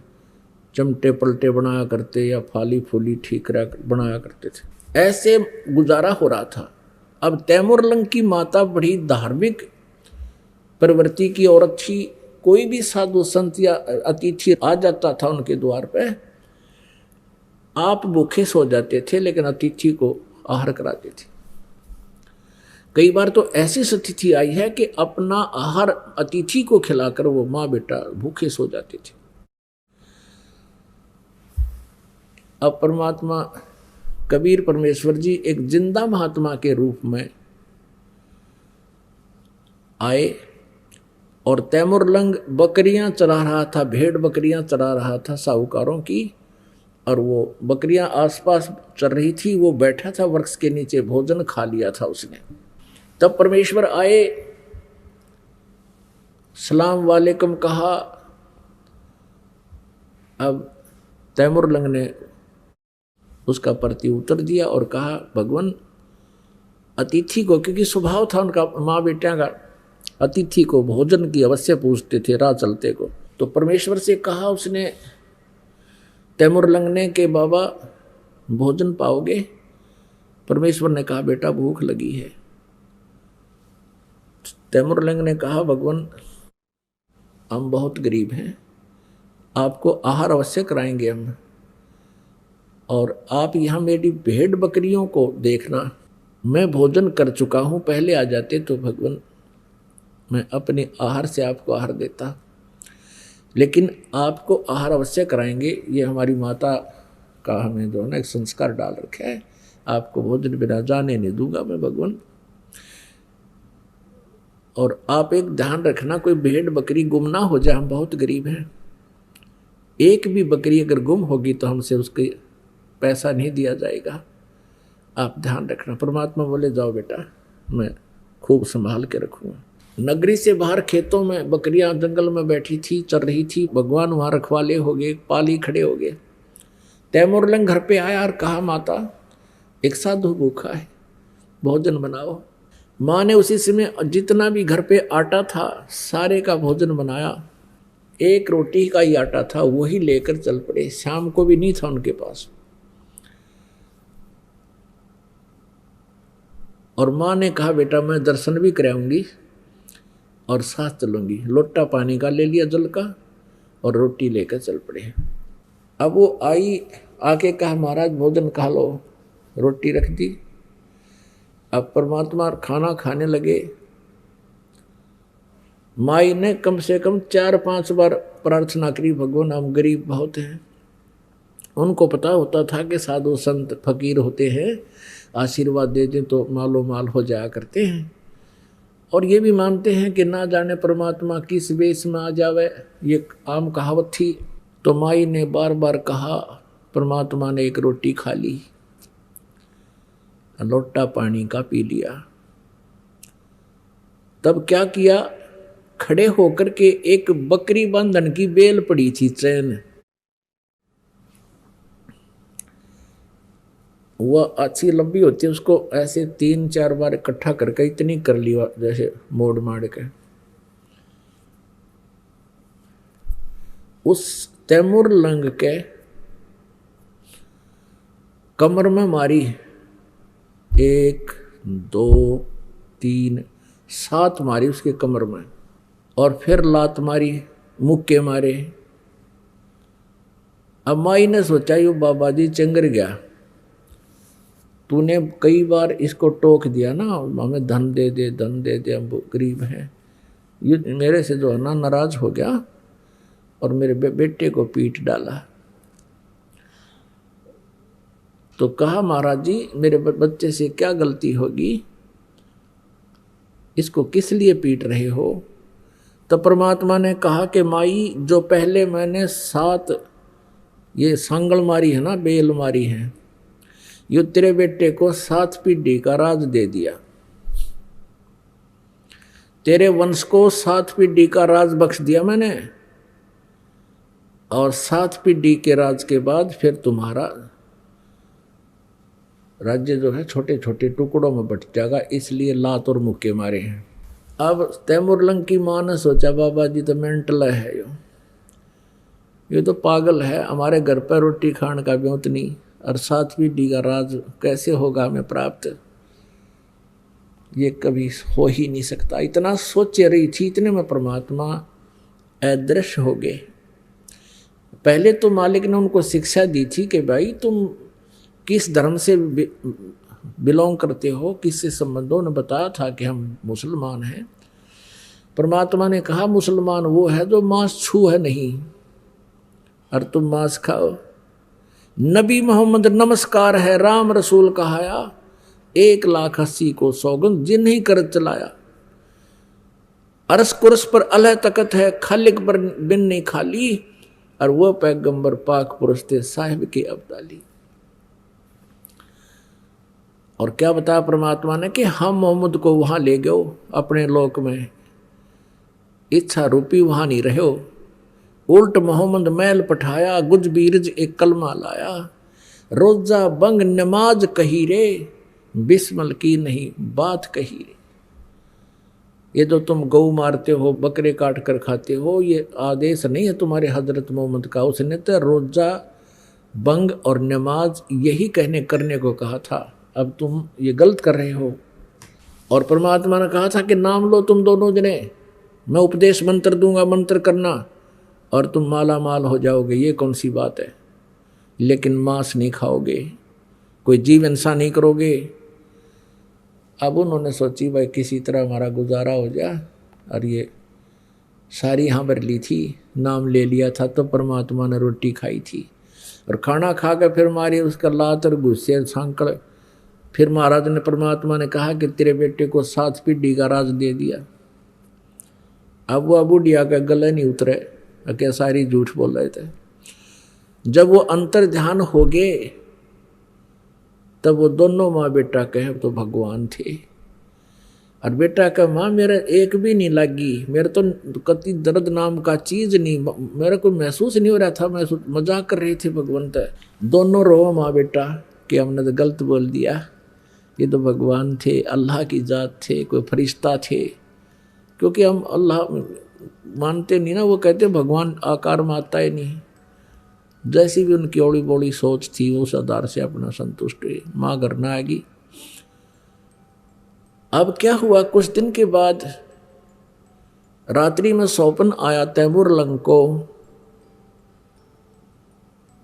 चमटे पलटे बनाया करते या फाली फूली ठीक बनाया करते थे। ऐसे गुजारा हो रहा था। अब तैमूरलंग की माता बड़ी धार्मिक प्रवृत्ति की औरत थी। कोई भी साधु संत या अतिथि आ जाता था उनके द्वार पे, आप भूखे सो जाते थे लेकिन अतिथि को आहार कराते थे। कई बार तो ऐसी स्थिति आई है कि अपना आहार अतिथि को खिलाकर वो माँ बेटा भूखे सो जाते थे। अब परमात्मा कबीर परमेश्वर जी एक जिंदा महात्मा के रूप में आए और तैमूरलंग बकरियां चरा रहा था, भेड़ बकरियां चरा रहा था साहूकारों की, और वो बकरियां आसपास चल रही थी। वो बैठा था वृक्ष के नीचे, भोजन खा लिया था उसने। तब परमेश्वर आए, सलाम वालेकुम कहा। अब तैमूरलंग ने उसका प्रति उत्तर दिया और कहा, भगवान अतिथि को, क्योंकि स्वभाव था उनका माँ बेटियां का, अतिथि को भोजन की अवश्य पूछते थे राह चलते को। तो परमेश्वर से कहा उसने, तैमूरलंग ने, कि बाबा भोजन पाओगे? परमेश्वर ने कहा, बेटा भूख लगी है। तैमूरलंग ने कहा, भगवान हम बहुत गरीब हैं, आपको आहार अवश्य कराएंगे हम, और आप यहाँ मेरी भेड़ बकरियों को देखना, मैं भोजन कर चुका हूँ, पहले आ जाते तो भगवान मैं अपने आहार से आपको आहार देता, लेकिन आपको आहार अवश्य कराएंगे। ये हमारी माता का हमें जो है ना एक संस्कार डाल रखा है, आपको भोजन बिना जाने नहीं दूंगा मैं भगवान। और आप एक ध्यान रखना, कोई भेड़ बकरी गुम ना हो जाए, हम बहुत गरीब हैं, एक भी बकरी अगर गुम होगी तो हमसे उसके पैसा नहीं दिया जाएगा, आप ध्यान रखना। परमात्मा बोले, जाओ बेटा, मैं खूब संभाल के रखूँगा। नगरी से बाहर खेतों में बकरियां जंगल में बैठी थी, चल रही थी। भगवान वहाँ रखवाले हो गए, पाली खड़े हो गए। तैमूरलंग घर पे आया और कहा, माता एक साधु भूखा है, भोजन बनाओ। माँ ने उसी समय जितना भी घर पे आटा था सारे का भोजन बनाया। एक रोटी का ही आटा था, वही लेकर चल पड़े। शाम को भी नहीं था उनके पास। और माँ ने कहा, बेटा मैं दर्शन भी कराऊंगी और साथ चलूंगी। लोटा पानी का ले लिया जल का और रोटी लेकर चल पड़े। अब वो आई, आके कहा, महाराज भोजन खा लो। रोटी रख दी। अब परमात्मा खाना खाने लगे। माई ने कम से कम 4-5 बार प्रार्थना करी, भगवान हम गरीब बहुत हैं। उनको पता होता था कि साधु संत फकीर होते हैं, आशीर्वाद दे दें तो मालो माल हो जाया करते हैं, और ये भी मानते हैं कि ना जाने परमात्मा किस वेश में आ जावे, ये आम कहावत थी। तो माई ने बार बार कहा, परमात्मा ने एक रोटी खा ली, लोटा पानी का पी लिया। तब क्या किया, खड़े होकर के एक बकरी बंधन की बेल पड़ी थी चैन, वह अच्छी लंबी होती है, उसको ऐसे 3-4 बार इकट्ठा करके इतनी कर लिया, जैसे मोड़ मार के उस तैमूरलंग के कमर में मारी। 1, 2, 3, 7 मारी उसके कमर में, और फिर लात मारी, मुक्के मारे। अब माई ने सोचा, यो बाबा जी चंगर गया, तूने कई बार इसको टोक दिया ना, हमें धन दे दे, धन दे दे, हम गरीब हैं। ये मेरे से जो है ना नाराज हो गया और मेरे बेटे को पीट डाला। तो कहा, महाराज जी मेरे बच्चे से क्या गलती होगी, इसको किस लिए पीट रहे हो? तो परमात्मा ने कहा कि माई, जो पहले मैंने 7 ये सांगल मारी है ना, बेल मारी है, ये तेरे बेटे को 7 पीढ़ी का राज दे दिया, तेरे वंश को 7 पीढ़ी का राज बख्श दिया मैंने, और 7 पीढ़ी के राज के बाद फिर तुम्हारा राज्य जो है छोटे छोटे टुकड़ों में बट जाएगा, इसलिए लात और मुक्के मारे हैं। अब तैमूरलंग की माँ ने सोचा, बाबा जी तो मेंटल है, ये तो पागल है, हमारे घर पर रोटी खाने का ब्योत नहीं, और 7 पीढ़ी का राज कैसे होगा हमें प्राप्त, ये कभी हो ही नहीं सकता। इतना सोच रही थी, इतने में परमात्मा अदृश्य हो गए। पहले तो मालिक ने उनको शिक्षा दी थी कि भाई तुम किस धर्म से बिलोंग करते हो, किससे संबंधों ने बताया था कि हम मुसलमान हैं। परमात्मा ने कहा मुसलमान वो है जो मांस छू है नहीं, और तुम मांस खाओ। नबी मोहम्मद नमस्कार है, राम रसूल कहाया, 1,80,000 को सौगंध जिन्हीं कर चलाया। अरस कुरस पर अलह तकत है, खालिक पर बिन नहीं खाली, और वो पैगंबर पाक पुरुष थे साहिब की अब्दाली। और क्या बताया परमात्मा ने कि हम मोहम्मद को वहां ले गए अपने लोक में, इच्छा रूपी वहां नहीं रहे हो, उल्ट मोहम्मद मैल पठाया, गुज बीरज एक कलमा लाया, रोजा बंग नमाज कही रे, बिस्मल की नहीं बात कही रे। ये जो तुम गऊ मारते हो, बकरे काट कर खाते हो, ये आदेश नहीं है तुम्हारे हजरत मोहम्मद का, उसने तो रोजा बंग और नमाज यही कहने करने को कहा था, अब तुम ये गलत कर रहे हो। और परमात्मा ने कहा था कि नाम लो तुम दोनों जने, मैं उपदेश मंत्र दूंगा, मंत्र करना और तुम माला माल हो जाओगे, ये कौन सी बात है। लेकिन मांस नहीं खाओगे, कोई जीव हिंसा नहीं करोगे। अब उन्होंने सोची भाई किसी तरह हमारा गुजारा हो जाए, और ये सारी यहाँ भर ली थी, नाम ले लिया था, तो परमात्मा ने रोटी खाई थी, और खाना खा कर फिर मारी उसका लात और गुस्से सांकड़। फिर महाराज ने, परमात्मा ने कहा कि तेरे बेटे को 7 पीढ़ी का राज दे दिया। अब वो बुढ़िया का गले नहीं उतरे, क्या सारी झूठ बोल रहे थे। जब वो अंतर ध्यान हो गए, तब वो दोनों माँ बेटा कहे तो भगवान थे। और बेटा का माँ मेरा एक भी नहीं लगी, मेरे तो कति दर्द नाम का चीज नहीं, मेरे को महसूस नहीं हो रहा था, मैं मजाक कर रही थी भगवंत। दोनों रो माँ बेटा कि हमने तो गलत बोल दिया, ये तो भगवान थे, अल्लाह की जात थे, कोई फरिश्ता थे। क्योंकि हम अल्लाह मानते नहीं ना, वो कहते भगवान आकार में आता ही नहीं। जैसी भी उनकी ओड़ी बोड़ी सोच थी, उस आधार से अपना संतुष्ट हुए, माँ घर न आएगी। अब क्या हुआ, कुछ दिन के बाद रात्रि में स्वप्न आया तैमूरलंग को,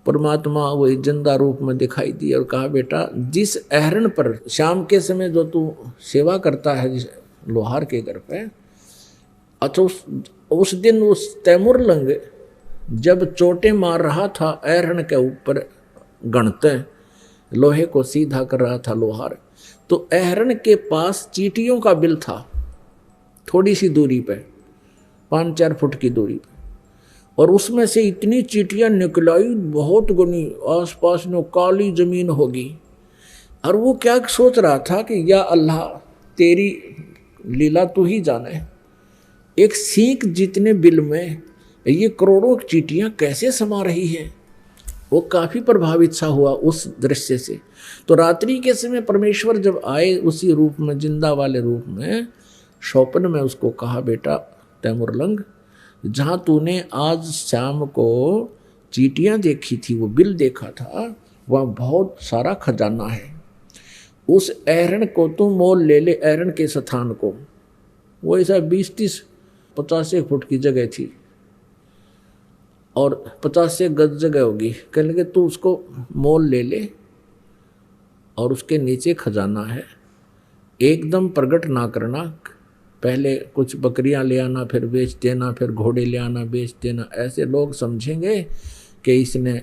परमात्मा वही जिंदा रूप में दिखाई दी और कहा बेटा जिस अहरण पर शाम के समय जो तू सेवा करता है जिस लोहार के घर पे, अच्छा उस दिन उस तैमूरलंग जब चोटें मार रहा था अहरण के ऊपर गणते लोहे को सीधा कर रहा था लोहार, तो अहरण के पास चींटियों का बिल था, थोड़ी सी दूरी पे 5-4 फुट की दूरी पे, और उसमें से इतनी चींटियां निकलाई बहुत गनी, आसपास में काली जमीन होगी। और वो क्या सोच रहा था कि या अल्लाह तेरी लीला तू ही जाने, एक सींग जितने बिल में ये करोड़ों चींटियां कैसे समा रही हैं। वो काफी प्रभावित सा हुआ उस दृश्य से। तो रात्रि के समय परमेश्वर जब आए उसी रूप में, जिंदा वाले रूप में, स्वप्न में उसको कहा बेटा तैमूरलंग, जहाँ तूने आज शाम को चींटियां देखी थी, वो बिल देखा था, वहाँ बहुत सारा खजाना है, उस अहरण को तू मोल ले ले, अहरण के स्थान को। वो ऐसा 20-30-50 फुट की जगह थी और 50 गज जगह होगी। कह लगे तू उसको मोल ले ले और उसके नीचे खजाना है, एकदम प्रकट ना करना, पहले कुछ बकरियां ले आना फिर बेच देना, फिर घोड़े ले आना बेच देना, ऐसे लोग समझेंगे कि इसने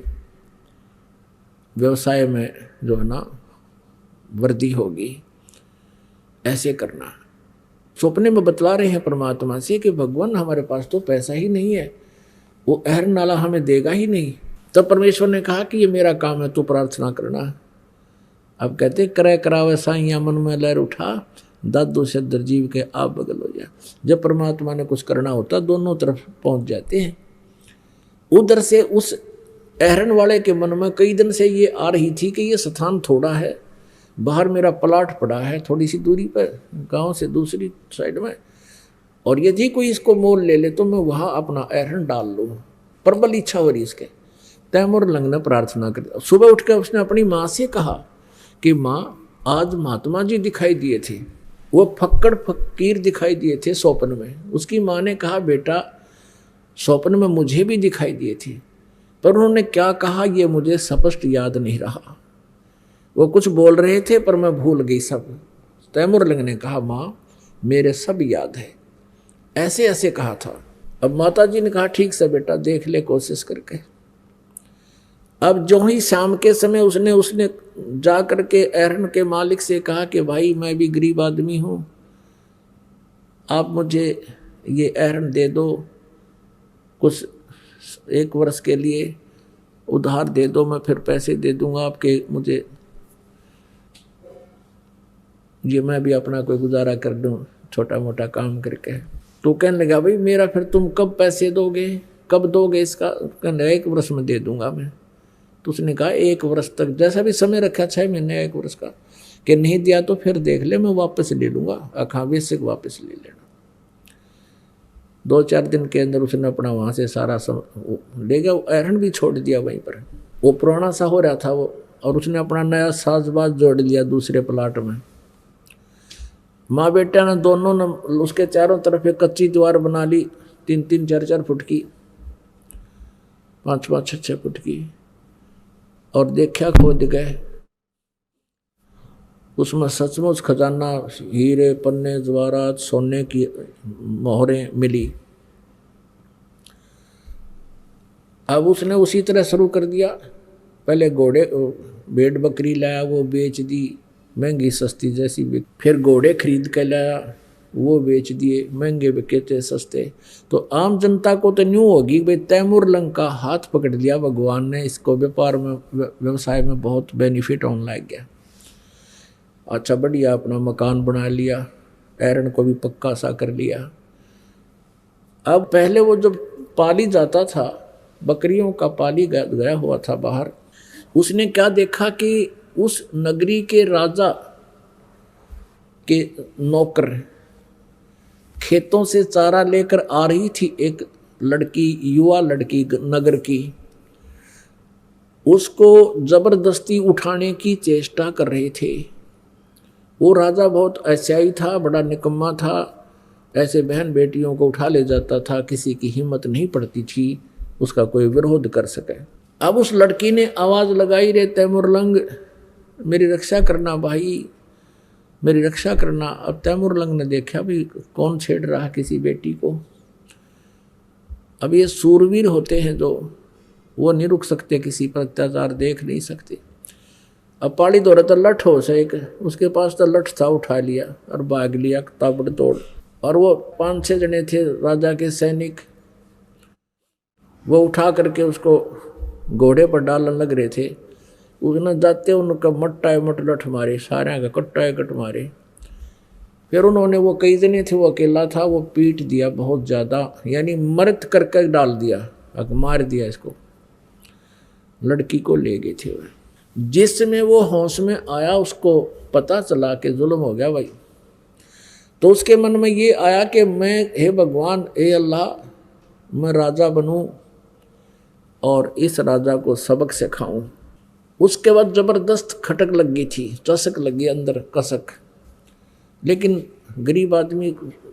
व्यवसाय में जो है ना वृद्धि होगी, ऐसे करना। सपने में बतला रहे हैं परमात्मा से कि भगवान हमारे पास तो पैसा ही नहीं है, वो अहर नाला हमें देगा ही नहीं। तब परमेश्वर ने कहा कि ये मेरा काम है, तू प्रार्थना करना। अब कहते करे करावे साइया मन में लहर उठा, दादू से दरजीव के आप बगल हो जा। जब परमात्मा ने कुछ करना होता दोनों तरफ पहुंच जाते हैं। उधर से उस अहरन वाले के मन में कई दिन से ये आ रही थी कि ये स्थान थोड़ा है, बाहर मेरा प्लाट पड़ा है थोड़ी सी दूरी पर, गांव से दूसरी साइड में, और यदि कोई इसको मोल ले ले तो मैं वहाँ अपना अहरन डाल लूँ। प्रबल इच्छा हो रही इसके। तैमूर लंग ने प्रार्थना कर, सुबह उठ कर उसने अपनी माँ से कहा कि माँ आज महात्मा जी दिखाई दिए थे, वो फक्कड़ फकीर दिखाई दिए थे स्वप्न में। उसकी माँ ने कहा बेटा स्वप्न में मुझे भी दिखाई दिए थे, पर उन्होंने क्या कहा ये मुझे स्पष्ट याद नहीं रहा। वो कुछ बोल रहे थे पर मैं भूल गई सब। तैमूर लंग ने कहा माँ मेरे सब याद है, ऐसे ऐसे कहा था। अब माता जी ने कहा ठीक से बेटा देख ले कोशिश करके। अब जो ही शाम के समय उसने जा करके अहरन के मालिक से कहा कि भाई मैं भी गरीब आदमी हूँ, आप मुझे ये अहरन दे दो, कुछ 1 वर्ष के लिए उधार दे दो, मैं फिर पैसे दे दूंगा आपके, मुझे ये मैं भी अपना कोई गुजारा कर दूं छोटा मोटा काम करके। तो कहने लगा भाई मेरा फिर तुम कब पैसे दोगे, कब दोगे इसका? कहने 1 वर्ष में दे दूंगा मैं। तो उसने कहा 1 वर्ष तक, जैसा भी समय रखा 6 महीने 1 वर्ष का, कि नहीं दिया तो फिर देख ले मैं वापस ले लूँगा, अखा बेसिक वापस ले लेना। 2-4 दिन के अंदर उसने अपना वहाँ से सारा ले गया, अहरन भी छोड़ दिया वहीं पर। वो पुराना सा हो रहा था वो, और उसने अपना नया साजबाज जोड़ लिया दूसरे प्लाट में। माँ बेटा ने दोनों ने उसके चारों तरफ एक कच्ची दीवार बना ली, 3-3, 4-4 फुट की, 5-5, 6-6 फुट की, और देखा खोद गए उसमें सचमुच खजाना, हीरे पन्ने जवाहरात सोने की मोहरें मिली। अब उसने उसी तरह शुरू कर दिया। पहले घोड़े भेड़ बकरी लाया, वो बेच दी महंगी सस्ती जैसी, फिर घोड़े खरीद के लाया, वो बेच दिए, महंगे बिके थे सस्ते। तो आम जनता को तो न्यू होगी भाई तैमूर लंग का हाथ पकड़ लिया भगवान ने, इसको व्यापार में व्यवसाय में बहुत बेनिफिट होने लग गया। अच्छा बढ़िया अपना मकान बना लिया, अहरन को भी पक्का सा कर लिया। अब पहले वो जब पाली जाता था, बकरियों का पाली गया हुआ था बाहर, उसने क्या देखा कि उस नगरी के राजा के नौकर खेतों से चारा लेकर आ रही थी एक लड़की, युवा लड़की नगर की, उसको जबरदस्ती उठाने की चेष्टा कर रहे थे। वो राजा बहुत ऐसाई था, बड़ा निकम्मा था, ऐसे बहन बेटियों को उठा ले जाता था, किसी की हिम्मत नहीं पड़ती थी उसका कोई विरोध कर सके। अब उस लड़की ने आवाज़ लगाई, रे तैमूर लंग मेरी रक्षा करना भाई, मेरी रक्षा करना। अब तैमूर लंग ने देखा भी कौन छेड़ रहा किसी बेटी को। अब ये सूरवीर होते हैं जो, वो नहीं रुक सकते किसी पर अत्याचार, देख नहीं सकते। अब पाड़ी दौड़ा तो लठ हो से एक, उसके पास तो लठ था, उठा लिया और भाग लिया ताबड़तोड़। और वो 5-6 जने थे राजा के सैनिक, वो उठा करके उसको घोड़े पर डालने लग रहे थे। उसने जाते उनका मट्टा मट लठ मारे, सारे का कट्टा कट मारे। फिर उन्होंने, वो कई जने थे, वो अकेला था, वो पीट दिया बहुत ज़्यादा, यानी मर्द करके डाल दिया, मार दिया इसको। लड़की को ले गए थे वह। जिसमें वो होश में आया उसको पता चला कि जुल्म हो गया भाई, तो उसके मन में ये आया कि मैं, हे भगवान, हे अल्लाह, मैं राजा बनूं और इस राजा को सबक सिखाऊं। उसके बाद जबरदस्त खटक लग गई थी, चसक लगी अंदर कसक। लेकिन गरीब आदमी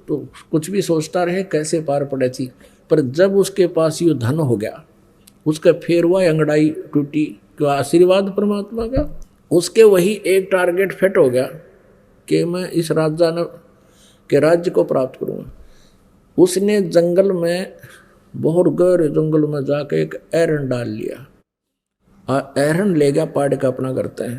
तो कुछ भी सोचता रहे कैसे पार पड़े थी, पर जब उसके पास ये धन हो गया, उसका फेरवा अंगड़ाई टूटी, क्यों आशीर्वाद परमात्मा का। उसके वही एक टारगेट फिट हो गया कि मैं इस राजा के राज्य को प्राप्त करूँगा। उसने जंगल में, बहुत गहरे जंगल में जाकर एक अहरन डाल लिया, और अहरन ले गया पाड़ का अपना करता है।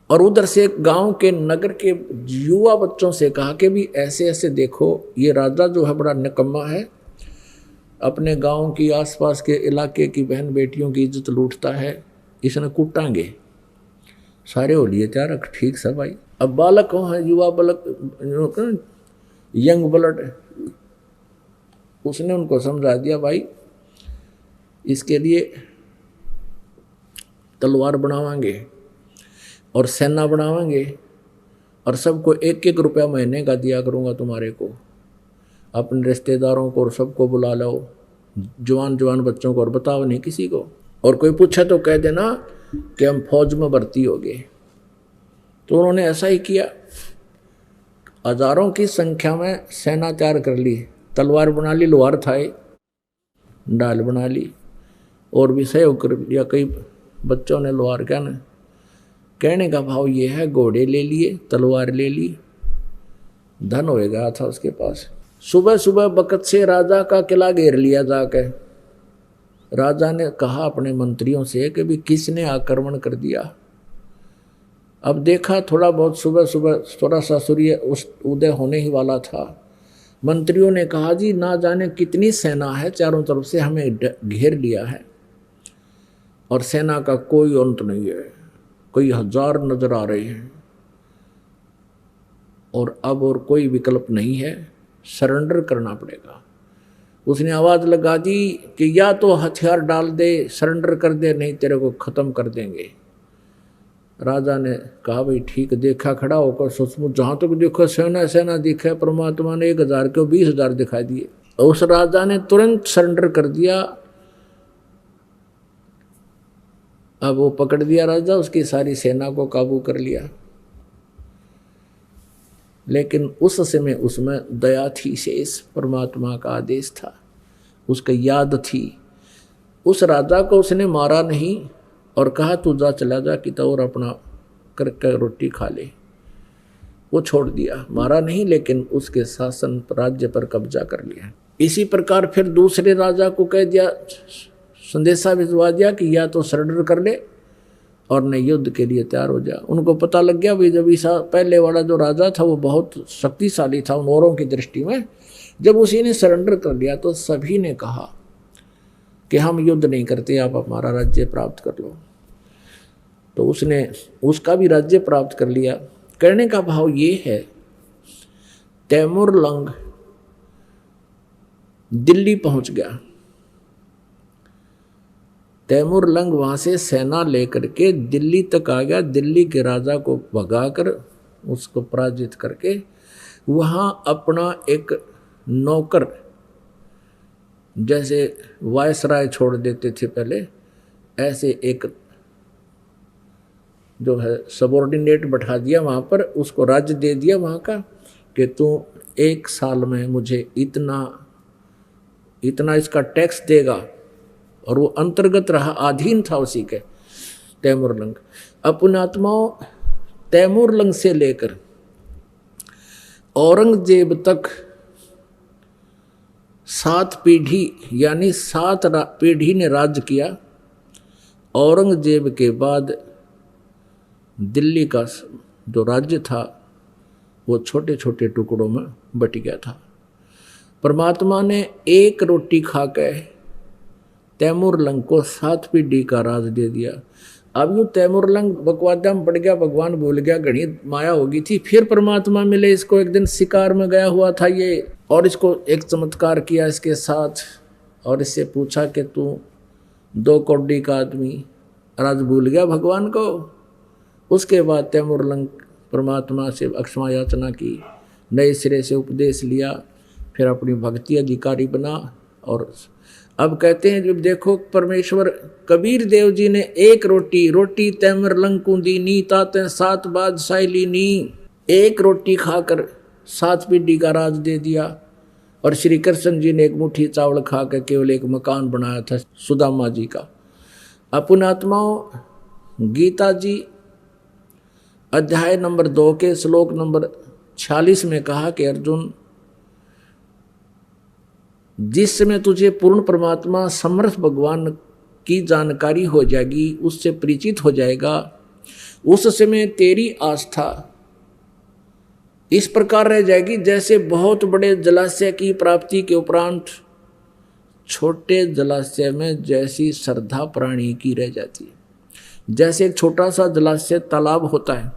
और उधर से गांव के नगर के युवा बच्चों से कहा कि भी ऐसे ऐसे देखो, ये राजा जो है बड़ा निकम्मा है, अपने गांव की आसपास के इलाके की बहन बेटियों की इज्जत लूटता है, इसने कूटांगे। सारे हो लिए तैयार, ठीक सब भाई। अब बालक हो है, युवा बालक, यंग ब्लड, उसने उनको समझा दिया भाई इसके लिए तलवार बनावांगे और सेना बनावांगे और सबको 1-1 रुपया महीने का दिया करूँगा तुम्हारे को, अपने रिश्तेदारों को और सबको बुला लो, जवान जवान बच्चों को, और बताओ नहीं किसी को, और कोई पूछा तो कह देना कि हम फौज में भर्ती हो गए। तो उन्होंने ऐसा ही किया, हजारों की संख्या में सेना तैयार कर ली, तलवार बना ली, लोहार थाए, डाल बना ली, और भी सहयोग कर लिया। कई बच्चों ने लोहार क्या ना, कहने का भाव ये है, घोड़े ले लिए, तलवार ले ली, धन हो गया था उसके पास। सुबह सुबह बकत से राजा का किला घेर लिया जाकर। राजा ने कहा अपने मंत्रियों से कि भी किसने आक्रमण कर दिया। अब देखा थोड़ा बहुत सुबह सुबह थोड़ा सा सूर्य उदय होने ही वाला था। मंत्रियों ने कहा जी ना जाने कितनी सेना है, चारों तरफ से हमें घेर लिया है और सेना का कोई अंत नहीं है, कई हजार नजर आ रहे हैं और अब और कोई विकल्प नहीं है, सरेंडर करना पड़ेगा। उसने आवाज लगा दी कि या तो हथियार डाल दे, सरेंडर कर दे, नहीं तेरे को खत्म कर देंगे। राजा ने कहा भाई ठीक, देखा खड़ा होकर सचमुच जहां तक देखो सेना सेना दिखे, परमात्मा ने 1000 के 20,000 दिखाई दिए। उस राजा ने तुरंत सरेंडर कर दिया। अब वो पकड़ दिया राजा, उसकी सारी सेना को काबू कर लिया। लेकिन उस समय उसमें दया थी शेष, परमात्मा का आदेश था, उसका याद थी। उस राजा को उसने मारा नहीं और कहा तू जा चला जा कि तो और अपना कर रोटी खा ले। वो छोड़ दिया, मारा नहीं, लेकिन उसके शासन राज्य पर कब्जा कर लिया। इसी प्रकार फिर दूसरे राजा को कह दिया, संदेशा भिजवा दिया कि या तो सरेंडर कर ले और न युद्ध के लिए तैयार हो जा। उनको पता लग गया भाई जब ईसा पहले वाला जो राजा था वो बहुत शक्तिशाली था उन औरों की दृष्टि में। जब उसी ने सरेंडर कर लिया तो सभी ने कहा कि हम युद्ध नहीं करते, आप हमारा राज्य प्राप्त कर लो। तो उसने उसका भी राज्य प्राप्त कर लिया। कहने का भाव ये है, तैमूर लंग दिल्ली पहुंच गया। तैमूर लंग वहां से सेना लेकर के दिल्ली तक आ गया। दिल्ली के राजा को भगाकर उसको पराजित करके वहां अपना एक नौकर, जैसे वायसराय छोड़ देते थे पहले, ऐसे एक जो है सबॉर्डिनेट बैठा दिया वहाँ पर, उसको राज्य दे दिया वहाँ का कि तू 1 साल में मुझे इतना इतना इसका टैक्स देगा। और वो अंतर्गत रहा, अधीन था उसी के तैमूरलंग। अपनात्माओं तैमूरलंग से लेकर औरंगजेब तक 7 पीढ़ी यानी 7 पीढ़ी ने राज्य किया। औरंगजेब के बाद दिल्ली का जो राज्य था वो छोटे छोटे टुकड़ों में बट गया था। परमात्मा ने एक रोटी खा के तैमूरलंग को 7 पीढ़ी का राज दे दिया। अब यूँ तैमूरलंग बकवादा में पड़ गया, भगवान भूल गया, घनी माया होगी थी। फिर परमात्मा मिले इसको, एक दिन शिकार में गया हुआ था ये, और इसको एक चमत्कार किया इसके साथ और इससे पूछा कि तू 2 कौड़ी का आदमी, राज भूल गया भगवान को। उसके बाद तैमूरलंग परमात्मा से क्षमा याचना की, नए सिरे से उपदेश लिया, फिर अपनी भक्ति अधिकारी बना। और अब कहते हैं जब देखो परमेश्वर कबीर देव जी ने 1 रोटी तैमूरलंग को दी नी, ताते 7 बादशाही ली नी। 1 रोटी खाकर 7 पीढ़ी का राज दे दिया। और श्री कृष्ण जी ने 1 मुट्ठी चावल खा कर केवल 1 मकान बनाया था सुदामा जी का। अपनात्माओं गीता जी अध्याय नंबर 2 के श्लोक नंबर 46 में कहा कि अर्जुन, जिस समय तुझे पूर्ण परमात्मा समर्थ भगवान की जानकारी हो जाएगी, उससे परिचित हो जाएगा, उस समय तेरी आस्था इस प्रकार रह जाएगी जैसे बहुत बड़े जलाशय की प्राप्ति के उपरांत छोटे जलाशय में जैसी श्रद्धा प्राणी की रह जाती है। जैसे एक छोटा सा जलाशय तालाब होता है,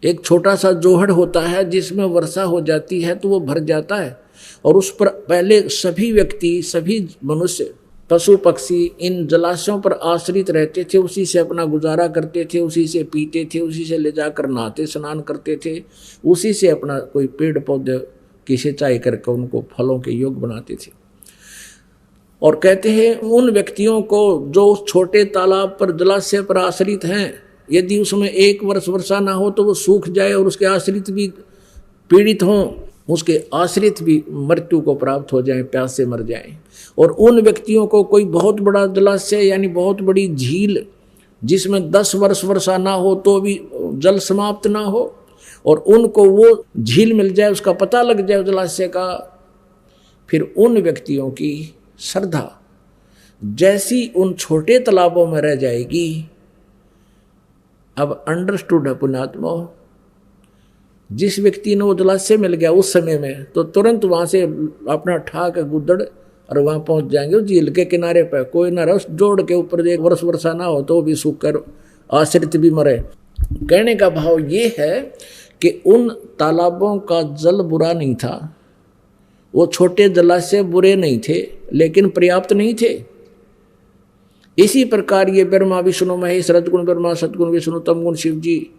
एक छोटा सा जोहड़ होता है जिसमें वर्षा हो जाती है तो वो भर जाता है, और उस पर पहले सभी व्यक्ति, सभी मनुष्य, पशु पक्षी इन जलाशयों पर आश्रित रहते थे, उसी से अपना गुजारा करते थे, उसी से पीते थे, उसी से ले जाकर नहाते स्नान करते थे, उसी से अपना कोई पेड़ पौधे की सिंचाई करके उनको फलों के योग बनाते थे। और कहते हैं उन व्यक्तियों को जो उस छोटे तालाब पर जलाशय पर आश्रित हैं, यदि उसमें एक वर्ष वर्षा ना हो तो वो सूख जाए और उसके आश्रित भी पीड़ित हों, उसके आश्रित भी मृत्यु को प्राप्त हो जाएं, प्यास से मर जाएं। और उन व्यक्तियों को कोई बहुत बड़ा जलाशय यानी बहुत बड़ी झील जिसमें 10 वर्ष वर्षा ना हो तो भी जल समाप्त ना हो, और उनको वो झील मिल जाए, उसका पता लग जाए जलाशय का, फिर उन व्यक्तियों की श्रद्धा जैसी उन छोटे तालाबों में रह जाएगी। अब अंडरस्टूड है पुण्यात्मा, जिस व्यक्ति ने वो जलाशय मिल गया उस समय में तो तुरंत वहां से अपना ठाक गुदड़ और वहां पहुंच जाएंगे उस झील के किनारे पर। कोई ना रस जोड़ के ऊपर एक वर्ष वर्षा ना हो तो भी सूख कर आश्रित भी मरे। कहने का भाव ये है कि उन तालाबों का जल बुरा नहीं था, वो छोटे जलाशय बुरे नहीं थे, लेकिन पर्याप्त नहीं थे। इसी प्रकार ये ब्रह्मा विष्णु महेश, रजगुण ब्रह्मा, सतगुण विष्णु, तमगुण शिव जी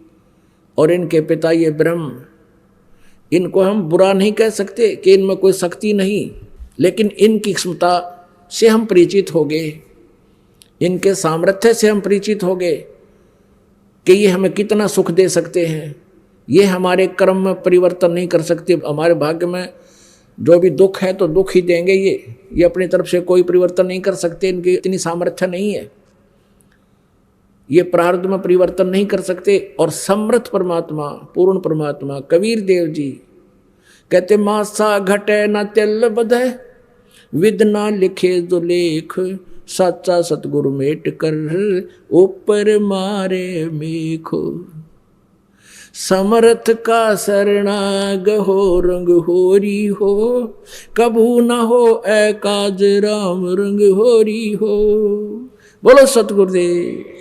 और इनके पिता ये ब्रह्म, इनको हम बुरा नहीं कह सकते कि इनमें कोई शक्ति नहीं, लेकिन इनकी क्षमता से हम परिचित हो गए, इनके सामर्थ्य से हम परिचित हो गए कि ये हमें कितना सुख दे सकते हैं। ये हमारे कर्म में परिवर्तन नहीं कर सकते, हमारे भाग्य में जो भी दुख है तो दुख ही देंगे, ये अपनी तरफ से कोई परिवर्तन नहीं कर सकते, इनकी इतनी सामर्थ्य नहीं है, ये प्रारब्ध में परिवर्तन नहीं कर सकते। और समर्थ परमात्मा, पूर्ण परमात्मा, कबीर देव जी कहते मासा घटे न तिल बधे, विद ना लिखे जो लेख, सच्चा सतगुरु मेट कर ऊपर मारे मेखो। समर्थ का शरणाग हो रंग होरी हो, कबू न हो ए काज राम रंग होरी हो। बोलो सतगुरुदेव।